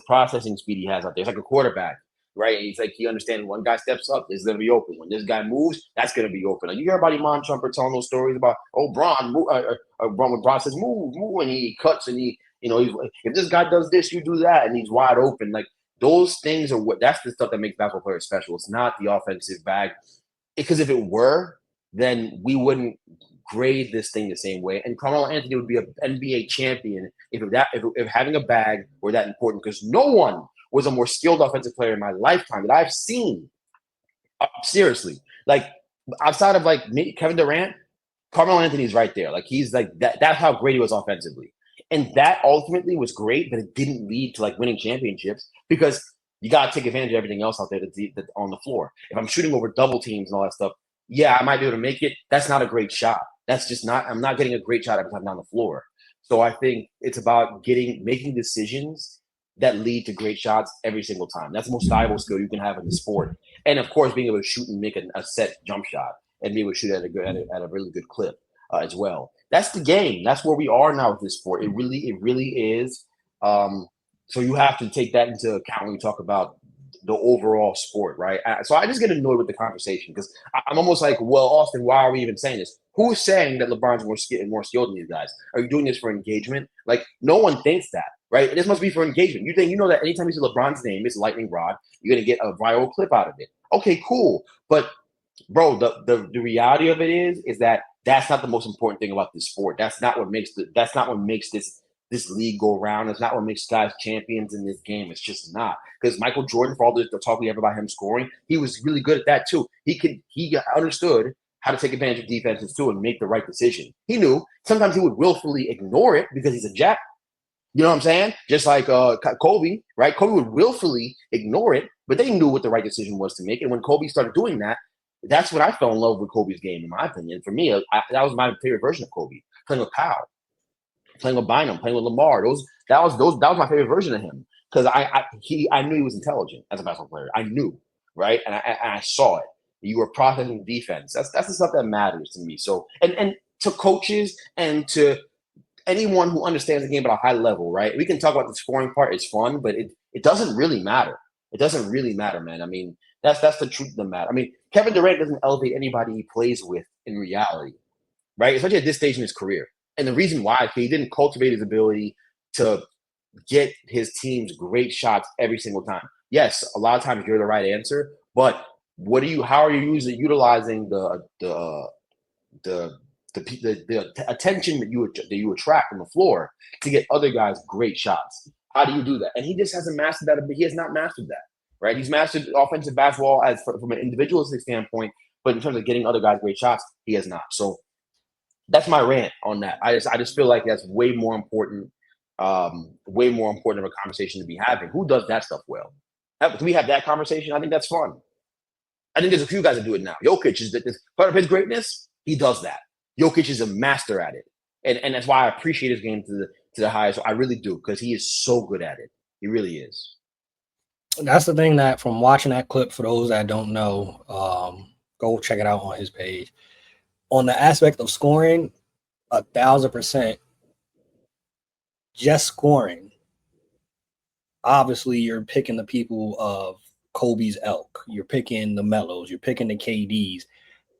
processing speed he has out there. It's like a quarterback. right? And he's like, he understands one guy steps up, it's going to be open. When this guy moves, that's going to be open. Like you hear about Iman Shumpert telling those stories about, Braun, when Braun says move, and he cuts and he, if this guy does this, you do that, and he's wide open. Like those things are that's the stuff that makes basketball players special. It's not the offensive bag, because if it were, then we wouldn't grade this thing the same way. And Carmelo Anthony would be an NBA champion if having a bag were that important, because no one was a more skilled offensive player in my lifetime that I've seen. Seriously, like outside of like Kevin Durant, Carmelo Anthony's right there. Like he's like that. That's how great he was offensively, and that ultimately was great, but it didn't lead to like winning championships because you got to take advantage of everything else out there that's on the floor. If I'm shooting over double teams and all that stuff, yeah, I might be able to make it. That's not a great shot. That's just not. I'm not getting a great shot every time down the floor. So I think it's about making decisions that lead to great shots every single time. That's the most valuable skill you can have in the sport. And of course, being able to shoot and make a set jump shot and be able to shoot at a really good clip as well. That's the game. That's where we are now with this sport. It really is. So you have to take that into account when you talk about the overall sport, right? So I just get annoyed with the conversation because I'm almost like, well, Austin, why are we even saying this? Who's saying that LeBron's more skilled than these guys? Are you doing this for engagement? Like, no one thinks that, right? This must be for engagement. You know that anytime you see LeBron's name, it's lightning rod, you're gonna get a viral clip out of it. Okay, cool. But bro, the reality of it is that that's not the most important thing about this sport. That's not what makes this league go around. It's not what makes guys champions in this game. It's just not. Because Michael Jordan, for all the talk we have about him scoring, he was really good at that too. He understood how to take advantage of defenses too and make the right decision. He knew sometimes he would willfully ignore it because he's a jack. You know what I'm saying? Just like Kobe, right? Kobe would willfully ignore it, but they knew what the right decision was to make. And when Kobe started doing that, that's when I fell in love with Kobe's game, in my opinion. For me, that was my favorite version of Kobe, playing with Powell, playing with Bynum, playing with Lamar. That was my favorite version of him because I knew he was intelligent as a basketball player. I knew, right, and I saw it. You were processing defense. That's the stuff that matters to me. So and to coaches and to anyone who understands the game at a high level, right? We can talk about the scoring part. It's fun, but it doesn't really matter. It doesn't really matter, man. I mean, that's the truth of the matter. I mean, Kevin Durant doesn't elevate anybody he plays with in reality, right? Especially at this stage in his career. And the reason why, he didn't cultivate his ability to get his teams great shots every single time. Yes, a lot of times you're the right answer, but how are you utilizing the attention that you attract from the floor to get other guys great shots? How do you do that? And he just hasn't mastered that. He has not mastered that, right? He's mastered offensive basketball from an individualistic standpoint, but in terms of getting other guys great shots, he has not. So that's my rant on that. I just feel like that's way more important of a conversation to be having. Who does that stuff well? Can we have that conversation? I think that's fun. I think there's a few guys that do it now. Jokic is part of his greatness. He does that. Jokic is a master at it, and that's why I appreciate his game to the highest. I really do, because he is so good at it. He really is. That's the thing that from watching that clip, for those that don't know, go check it out on his page. On the aspect of scoring, 1,000%, just scoring. Obviously, you're picking the people of Kobe's elk. You're picking the Melos. You're picking the KDs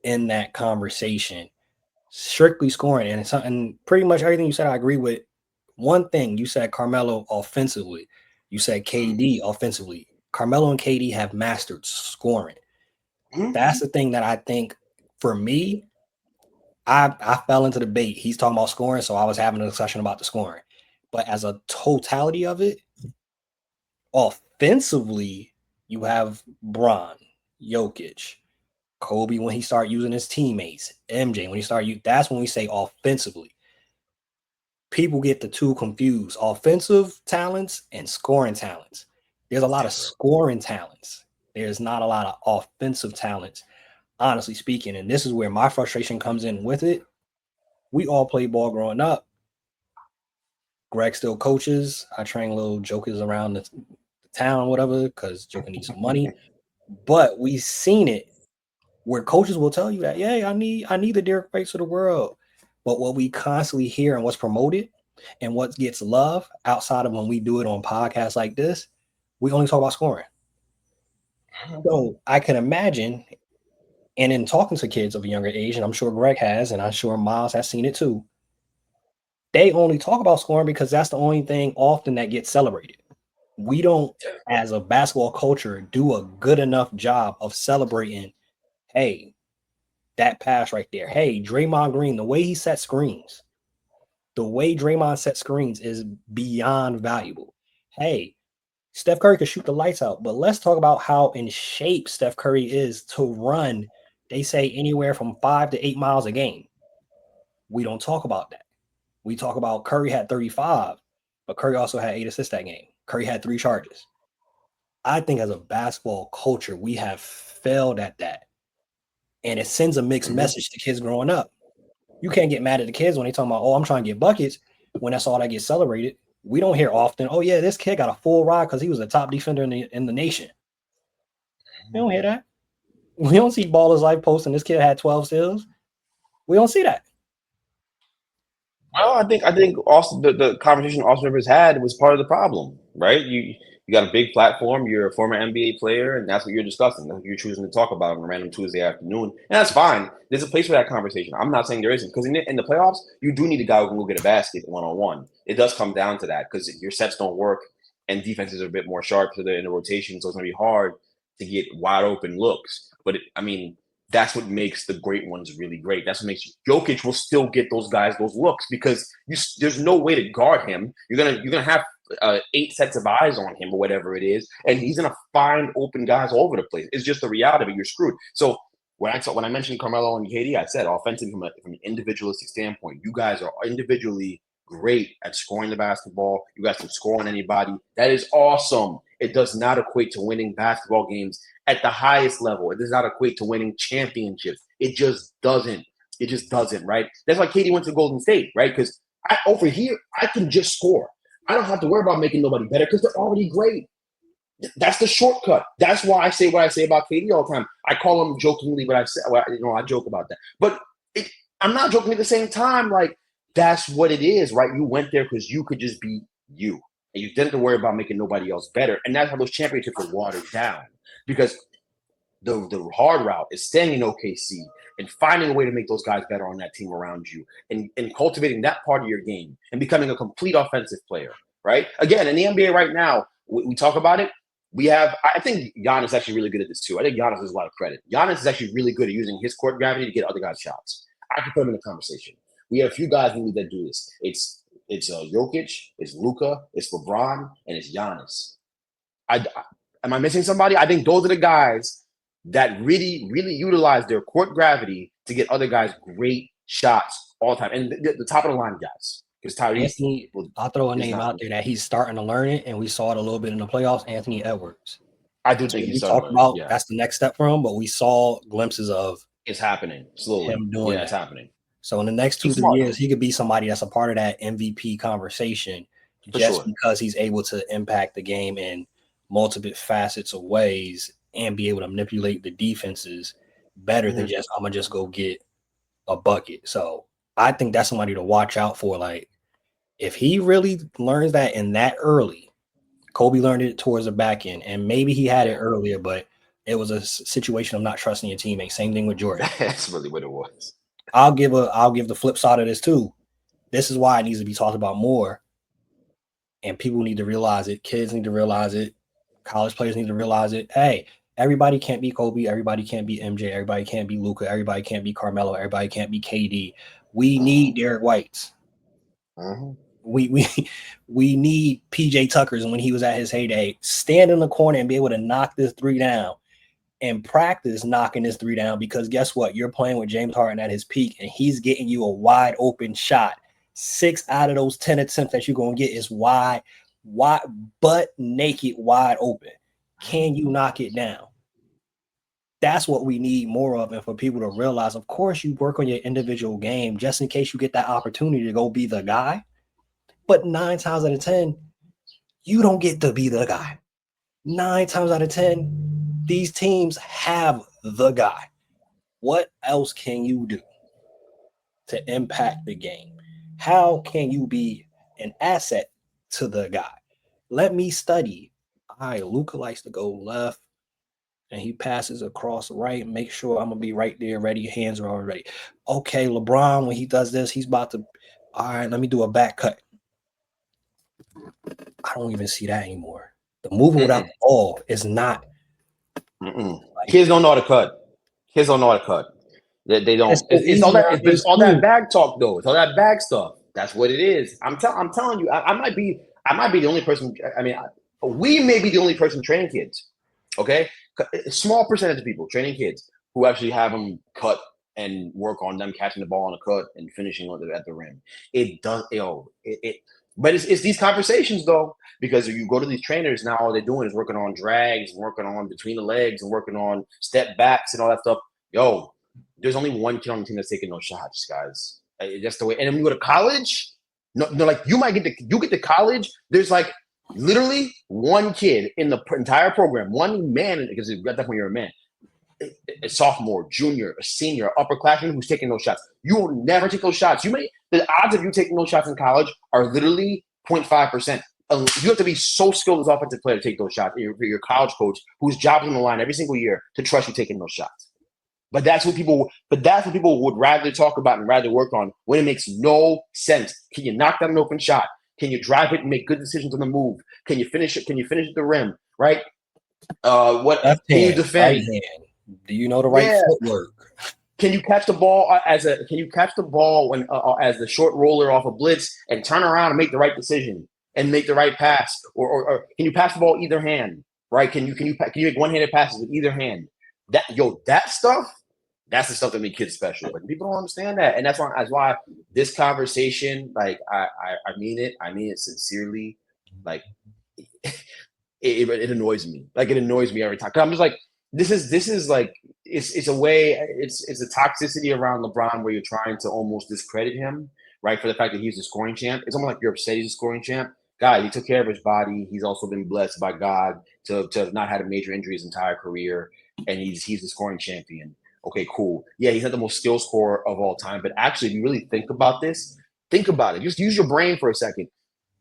in that conversation. Strictly scoring, and it's something. Pretty much everything you said, I agree with. One thing you said, Carmelo offensively. You said KD offensively. Carmelo and KD have mastered scoring. Mm-hmm. That's the thing that I think for me. I fell into the bait. He's talking about scoring, so I was having a discussion about the scoring. But as a totality of it, offensively, you have Bron, Jokic, Kobe when he started using his teammates, MJ when he started that's when we say offensively. People get the two confused: offensive talents and scoring talents. There's a lot of scoring talents. There's not a lot of offensive talents, honestly speaking. And this is where my frustration comes in with it. We all played ball growing up. Greg still coaches. I train little jokers around the town, whatever, because Joker needs some money. But we've seen it where coaches will tell you that, yeah, I need the Derek Whites of the world. But what we constantly hear and what's promoted and what gets love outside of when we do it on podcasts like this, we only talk about scoring. So I can imagine, and in talking to kids of a younger age, and I'm sure Greg has, and I'm sure Miles has seen it too, they only talk about scoring because that's the only thing often that gets celebrated. We don't, as a basketball culture, do a good enough job of celebrating, hey, that pass right there. Hey, Draymond Green, the way he set screens, the way Draymond set screens is beyond valuable. Hey, Steph Curry could shoot the lights out, but let's talk about how in shape Steph Curry is to run, they say anywhere from 5 to 8 miles a game. We don't talk about that. We talk about Curry had 35, but Curry also had 8 assists that game. Curry had 3 charges. I think as a basketball culture, we have failed at that. And it sends a mixed message to kids growing up. You can't get mad at the kids when they talking about, oh, I'm trying to get buckets, when that's all that gets celebrated. We don't hear often, oh, yeah, this kid got a full ride because he was the top defender in the nation. We don't hear that. We don't see Baller's Life posting this kid had 12 steals. We don't see that. Well, I think also the conversation Austin Rivers had was part of the problem, right? You got a big platform, you're a former NBA player, and that's what you're discussing. That's what you're choosing to talk about on a random Tuesday afternoon. And that's fine. There's a place for that conversation. I'm not saying there isn't, because in the playoffs, you do need a guy who can go get a basket one-on-one. It does come down to that because your sets don't work and defenses are a bit more sharp so they're in the rotation, so it's gonna be hard to get wide open looks. But I mean, that's what makes the great ones really great. That's what makes Jokic will still get those guys those looks because there's no way to guard him. You're gonna have 8 sets of eyes on him or whatever it is, and he's gonna find open guys all over the place. It's just the reality of it. You're screwed. So when I mentioned Carmelo and KD, I said offensive from an individualistic standpoint, you guys are individually great at scoring the basketball. You guys can score on anybody. That is awesome. It does not equate to winning basketball games at the highest level. It does not equate to winning championships. It just doesn't. It just doesn't, right? That's why KD went to Golden State, right? Because over here, I can just score. I don't have to worry about making nobody better because they're already great. That's the shortcut. That's why I say what I say about KD all the time. I call him jokingly, but I joke about that. But I'm not joking at the same time. Like, that's what it is, right? You went there because you could just be you. And you didn't have to worry about making nobody else better. And that's how those championships are watered down. Because the hard route is staying in OKC and finding a way to make those guys better on that team around you and cultivating that part of your game and becoming a complete offensive player, right? Again, in the NBA right now, we talk about it. I think Giannis is actually really good at this too. I think Giannis has a lot of credit. Giannis is actually really good at using his court gravity to get other guys' shots. I can put him in the conversation. We have a few guys in the league that do this. It's Jokic, it's Luka, it's LeBron, and it's Giannis. Am I missing somebody? I think those are the guys that really, really utilize their court gravity to get other guys great shots all the time. And the top of the line guys. Because Anthony, I'll throw a name out there that he's starting to learn it, and we saw it a little bit in the playoffs, Anthony Edwards. I do think he's talked about that's the next step for him, but we saw glimpses of it's happening slowly. Him doing it's happening. So in the next 2-3 years, he could be somebody that's a part of that MVP conversation because he's able to impact the game in multiple facets of ways and be able to manipulate the defenses better than just, I'm going to just go get a bucket. So I think that's somebody to watch out for. Like, if he really learns that in that early, Kobe learned it towards the back end, and maybe he had it earlier, but it was a situation of not trusting your teammate. Same thing with Jordan. That's really what it was. I'll give the flip side of this too. This is why it needs to be talked about more, and people need to realize it. Kids need to realize it. College players need to realize it. Hey, everybody can't be Kobe. Everybody can't be MJ. Everybody can't be Luka. Everybody can't be Carmelo. Everybody can't be KD. We need Derek Whites. We need PJ Tuckers when he was at his heyday. Stand in the corner and be able to knock this 3 down and practice knocking this 3 down, because guess what? You're playing with James Harden at his peak, and he's getting you a wide open shot. 6 out of those 10 attempts that you're going to get is wide, butt naked, wide open. Can you knock it down? That's what we need more of, and for people to realize, of course, you work on your individual game just in case you get that opportunity to go be the guy. But 9 times out of 10, you don't get to be the guy. 9 times out of 10, these teams have the guy. What else can you do to impact the game? How can you be an asset to the guy? Let me study. Luka likes to go left and he passes across right, make sure I'm gonna be right there, ready. Hands are already ready. Okay, LeBron, when he does this, he's about to. All right, let me do a back cut. I don't even see that anymore. The moving without the ball is not. Like, kids don't know how to cut. Kids don't know how to cut. They don't. It's all that. It's all that bag talk though. It's all that bag stuff. That's what it is. I'm telling you. I might be the only person. I mean, we may be the only person training kids. Okay, a small percentage of people training kids who actually have them cut and work on them catching the ball on a cut and finishing at the rim. It does. But it's these conversations though, because if you go to these trainers now, all they're doing is working on drags, working on between the legs, and working on step backs and all that stuff. Yo, there's only one kid on the team that's taking no shots, guys. That's the way. And when you go to college, no, like you get to college. There's like literally one kid in the entire program, one man, because at that point you're a man, a sophomore, junior, a senior, upperclassman who's taking those shots. You will never take those shots. The odds of you taking those shots in college are literally 0.5%. You have to be so skilled as an offensive player to take those shots. Your college coach, whose job is on the line every single year, to trust you taking those shots. But that's what people would rather talk about and rather work on when it makes no sense. Can you knock down an open shot? Can you drive it and make good decisions on the move? Can you finish it? Can you finish at the rim? Right? What left can hand, you defend? right hand. Do you know the right footwork? Can you catch the ball as the short roller off a blitz and turn around and make the right decision and make the right pass? Or can you pass the ball either hand? Right? Can you make one-handed passes with either hand? That stuff. That's the stuff that makes kids special. But people don't understand that, and that's why this conversation, like I mean it. I mean it sincerely. Like it annoys me. Like it annoys me every time. 'Cause I'm just like, this is like it's a way. It's a toxicity around LeBron where you're trying to almost discredit him, right, for the fact that he's a scoring champ. It's almost like you're upset he's a scoring champ. Guy, he took care of his body. He's also been blessed by God to have not had a major injury his entire career, and he's the scoring champion. Okay, cool. Yeah, he's not the most skill scorer of all time, but actually, if you really think about this, think about it. Just use your brain for a second.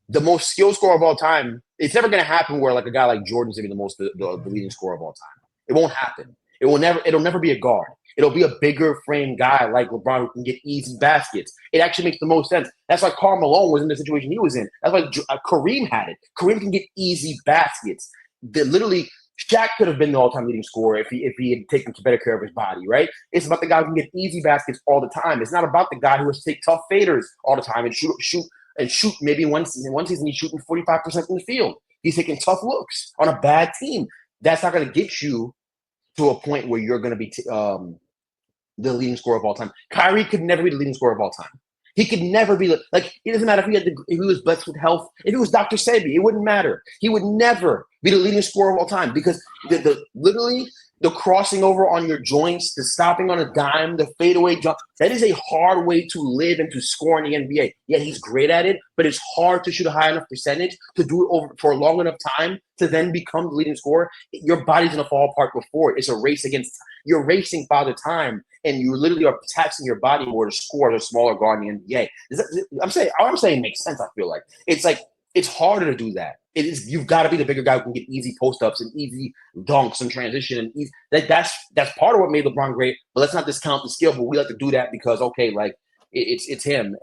The most skill scorer of all time, it's never going to happen where like a guy like Jordan's going to be the leading scorer of all time. It won't happen. It'll never be a guard. It'll be a bigger frame guy like LeBron who can get easy baskets. It actually makes the most sense. That's why Karl Malone was in the situation he was in. That's why Kareem had it. Kareem can get easy baskets. Literally, Shaq could have been the all-time leading scorer if he had taken better care of his body, right? It's about the guy who can get easy baskets all the time. It's not about the guy who has to take tough faders all the time and shoot. Maybe one season he's shooting 45% from the field. He's taking tough looks on a bad team. That's not going to get you to a point where you're going to be the leading scorer of all time. Kyrie could never be the leading scorer of all time. He could never be like. It doesn't matter if he was blessed with health. If it was Dr. Sebi, it wouldn't matter. He would never be the leading scorer of all time because literally the crossing over on your joints, the stopping on a dime, the fadeaway jump. That is a hard way to live and to score in the NBA. Yeah, he's great at it, but it's hard to shoot a high enough percentage to do it over for a long enough time to then become the leading scorer. Your body's gonna fall apart before it. It's a race against. You're racing Father Time, and you literally are taxing your body more to score as a smaller guard in the NBA. All I'm saying makes sense. I feel like it's harder to do that. It is. You've got to be the bigger guy who can get easy post ups and easy dunks and transition and easy. That's part of what made LeBron great. But let's not discount the skill. But we like to do that because it's him.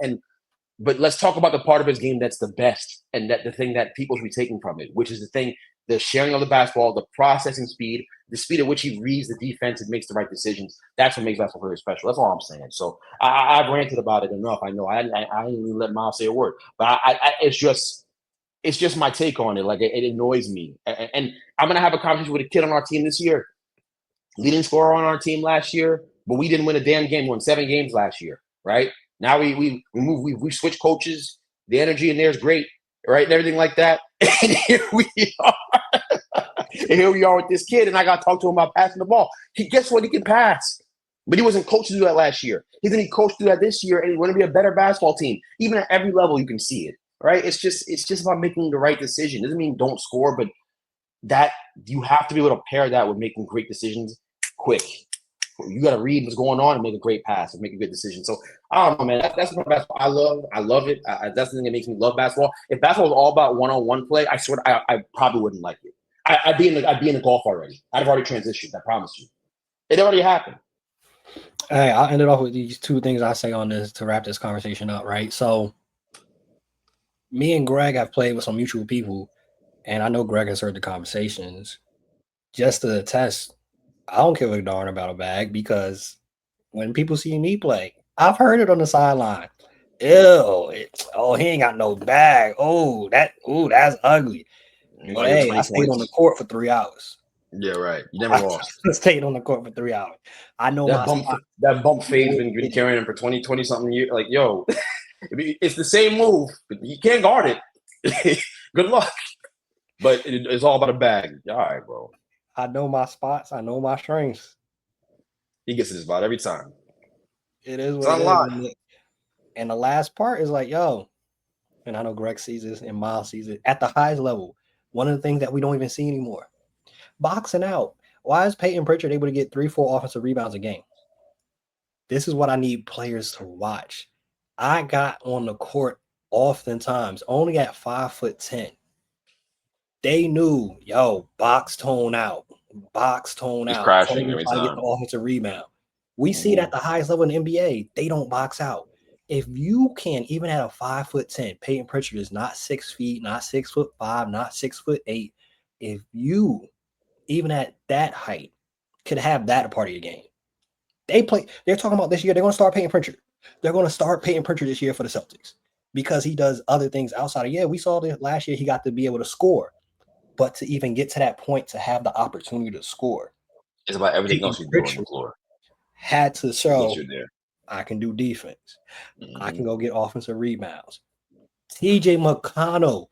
But let's talk about the part of his game that's the best and that the thing that people should be taking from it, which is the sharing of the basketball, the processing speed, the speed at which he reads the defense and makes the right decisions. That's what makes basketball very special. That's all I'm saying. So I've ranted about it enough. I know I didn't even let Miles say a word, but it's just my take on it. Like it annoys me, and I'm gonna have a conversation with a kid on our team this year, leading scorer on our team last year, but we didn't win a damn game. We won 7 games last year, right? Now we switched coaches. The energy in there is great, right, and everything like that. And here we are. And here we are with this kid, and I got to talk to him about passing the ball. Guess what? He can pass. But he wasn't coached to do that last year. He's going to be coached to do that this year, and he's going to be a better basketball team. Even at every level, you can see it, right? It's just about making the right decision. Doesn't mean don't score, but that you have to be able to pair that with making great decisions quick. You got to read what's going on and make a great pass and make a good decision. So I don't know, man. That's what basketball I love it. That's the thing that makes me love basketball. If basketball was all about one-on-one play, I swear I probably wouldn't like it. I'd be in the golf already. I'd have already transitioned. I promise you. It already happened. Hey, I'll end it off with these two things I say on this to wrap this conversation up, right? So, me and Greg have played with some mutual people, and I know Greg has heard the conversations. Just to attest, I don't give a darn about a bag because when people see me play, I've heard it on the sideline. Ew, he ain't got no bag. That's ugly. But hey, I stayed on the court for 3 hours. Yeah, right. You never lost. I stayed on the court for 3 hours. I know that bump fade's been carrying him for 20 something years. Like, yo, it's the same move, but you can't guard it. Good luck. But it's all about a bag. All right, bro. I know my spots. I know my strengths. He gets his spot every time. It is what it is. And the last part is like, yo, and I know Greg sees this and Miles sees it at the highest level. One of the things that we don't even see anymore. Boxing out. Why is Peyton Pritchard able to get 3-4 offensive rebounds a game? This is what I need players to watch. I got on the court oftentimes only at 5'10". They knew, box tone out. He's crashing every Try to time. get the offensive rebound. We see it at the highest level in the NBA. They don't box out. If you can, even at a 5'10", Peyton Pritchard is not 6 feet, not 6'5", not 6'8". If you, even at that height, could have that a part of your game. They're talking about this year, they're going to start Peyton Pritchard. They're going to start Peyton Pritchard this year for the Celtics because he does other things outside of, we saw that last year he got to be able to score. But to even get to that point, to have the opportunity to score. It's about everything else you do on the floor. Had to show there. I can do defense. Mm-hmm. I can go get offensive rebounds. TJ McConnell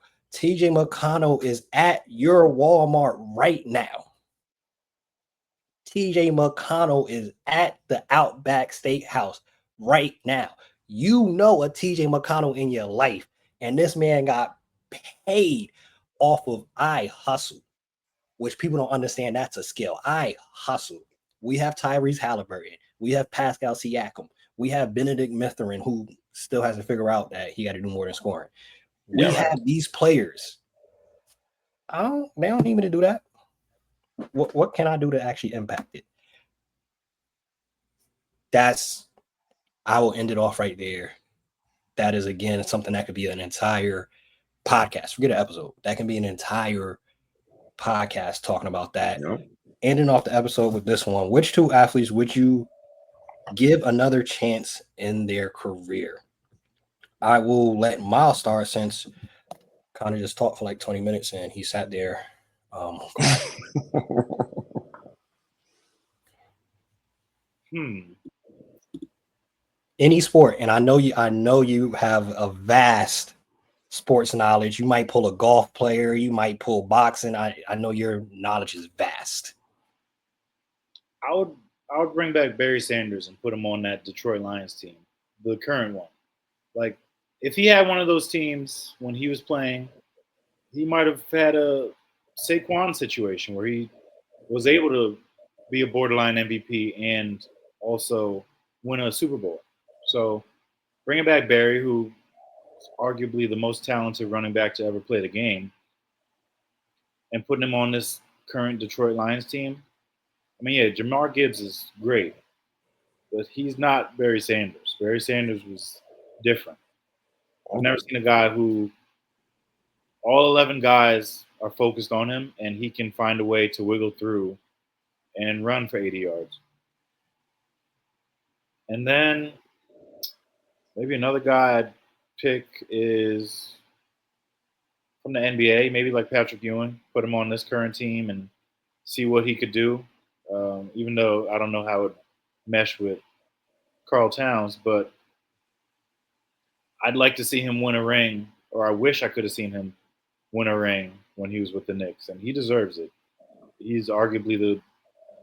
is at your Walmart right now. TJ McConnell is at the Outback Steakhouse right now. You know a TJ McConnell in your life, and this man got paid off of I hustle, which people don't understand. That's a skill. I hustle. We have Tyrese Halliburton. We have Pascal Siakam. We have Benedict Mathurin, who still has to figure out that he got to do more than scoring. We have these players. They don't need me to do that. What can I do to actually impact it? I will end it off right there. That is, again, something that could be an entire podcast. Forget an episode. That can be an entire podcast talking about that. Yep. Ending off the episode with this one. Which two athletes would you give another chance in their career? I will let Miles start since kind of just talked for like 20 minutes and he sat there. Any sport, and I know you have a vast sports knowledge. You might pull a golf player, you might pull boxing. I know your knowledge is vast. I would bring back Barry Sanders and put him on that Detroit Lions team, the current one. Like, if he had one of those teams when he was playing, he might have had a Saquon situation where he was able to be a borderline MVP and also win a Super Bowl. So bringing back Barry, who is arguably the most talented running back to ever play the game, and putting him on this current Detroit Lions team. I mean, yeah, Jamar Gibbs is great, but he's not Barry Sanders. Barry Sanders was different. I've never seen a guy who all 11 guys are focused on him, and he can find a way to wiggle through and run for 80 yards. And then maybe another guy I'd pick is from the NBA, maybe like Patrick Ewing, put him on this current team and see what he could do, even though I don't know how it meshed with Karl Towns, but I'd like to see him win a ring, or I wish I could have seen him win a ring when he was with the Knicks, and he deserves it. He's arguably the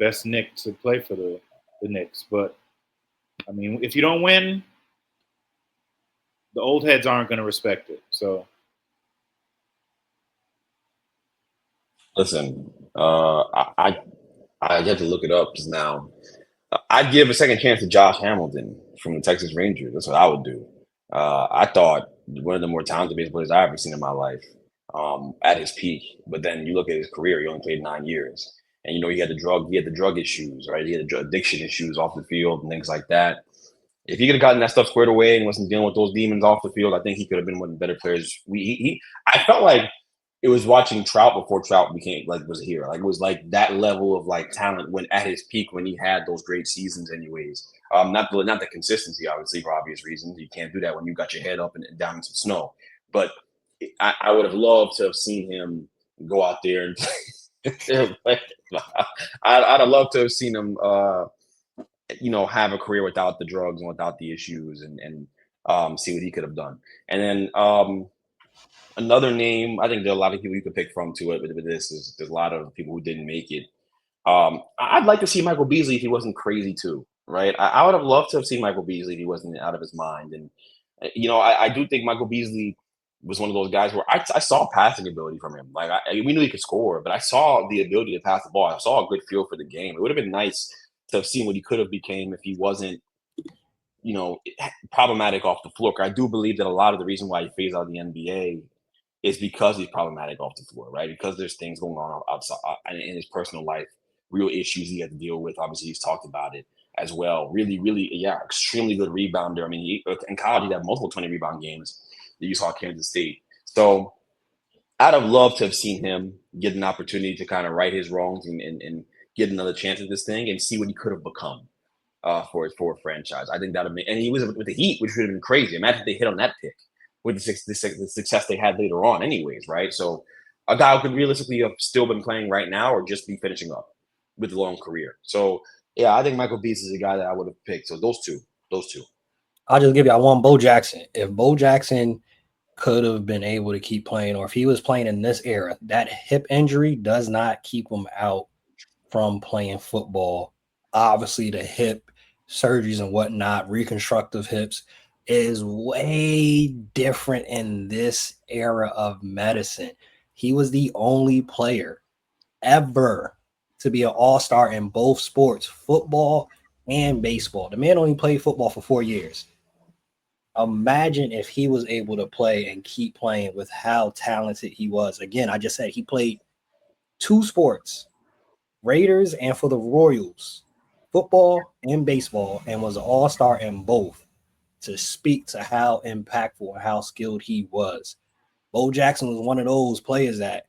best Knick to play for the Knicks, but I mean, if you don't win, the old heads aren't going to respect it. So, listen, I had to look it up just now. I'd give a second chance to Josh Hamilton from the Texas Rangers. That's what I would do. I thought one of the more talented baseball players I've ever seen in my life. at his peak. But then you look at his career; he only played 9 years, and he had the drug issues, right? He had the drug addiction issues off the field and things like that. If he could have gotten that stuff squared away and wasn't dealing with those demons off the field, I think he could have been one of the better players. I felt like it was watching Trout before Trout was here. Like it was like that level of like talent when at his peak when he had those great seasons. Anyways, not the consistency, obviously for obvious reasons. You can't do that when you got your head up and down in some snow. But I would have loved to have seen him go out there and I'd have loved to have seen him. Have a career without the drugs and without the issues and see what he could have done. And then another name, I think there are a lot of people you could pick from to it, but there's a lot of people who didn't make it. I'd like to see Michael Beasley if he wasn't crazy too, right? I would have loved to have seen Michael Beasley if he wasn't out of his mind. And, I do think Michael Beasley was one of those guys where I saw passing ability from him. Like we knew he could score, but I saw the ability to pass the ball. I saw a good feel for the game. It would have been nice to have seen what he could have became if he wasn't, problematic off the floor. I do believe that a lot of the reason why he phased out of the NBA is because he's problematic off the floor, right? Because there's things going on outside in his personal life, real issues he had to deal with. Obviously, he's talked about it as well. Really, really, extremely good rebounder. I mean, in college, he had multiple 20 rebound games that you saw at Kansas State. So I'd have loved to have seen him get an opportunity to kind of right his wrongs and get another chance at this thing and see what he could have become for a franchise. I think that would have been, and he was with the Heat, which would have been crazy. Imagine if they hit on that pick with the success they had later on, anyways, right? So a guy who could realistically have still been playing right now or just be finishing up with a long career. So I think Michael Beasley is a guy that I would have picked. So those two. I'll just give you one. Bo Jackson. If Bo Jackson could have been able to keep playing, or if he was playing in this era, that hip injury does not keep him out from playing football. Obviously, the hip surgeries and whatnot, reconstructive hips, is way different in this era of medicine. He was the only player ever to be an all-star in both sports, football and baseball. The man only played football for 4 years. Imagine if he was able to play and keep playing with how talented he was. Again, I just said he played 2 sports, Raiders and for the Royals, football and baseball, and was an all-star in both, to speak to how impactful and how skilled he was. Bo Jackson was one of those players that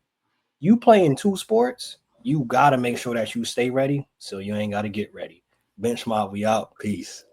you play in 2 sports, you got to make sure that you stay ready so you ain't got to get ready. Bench Mob, we out. Peace.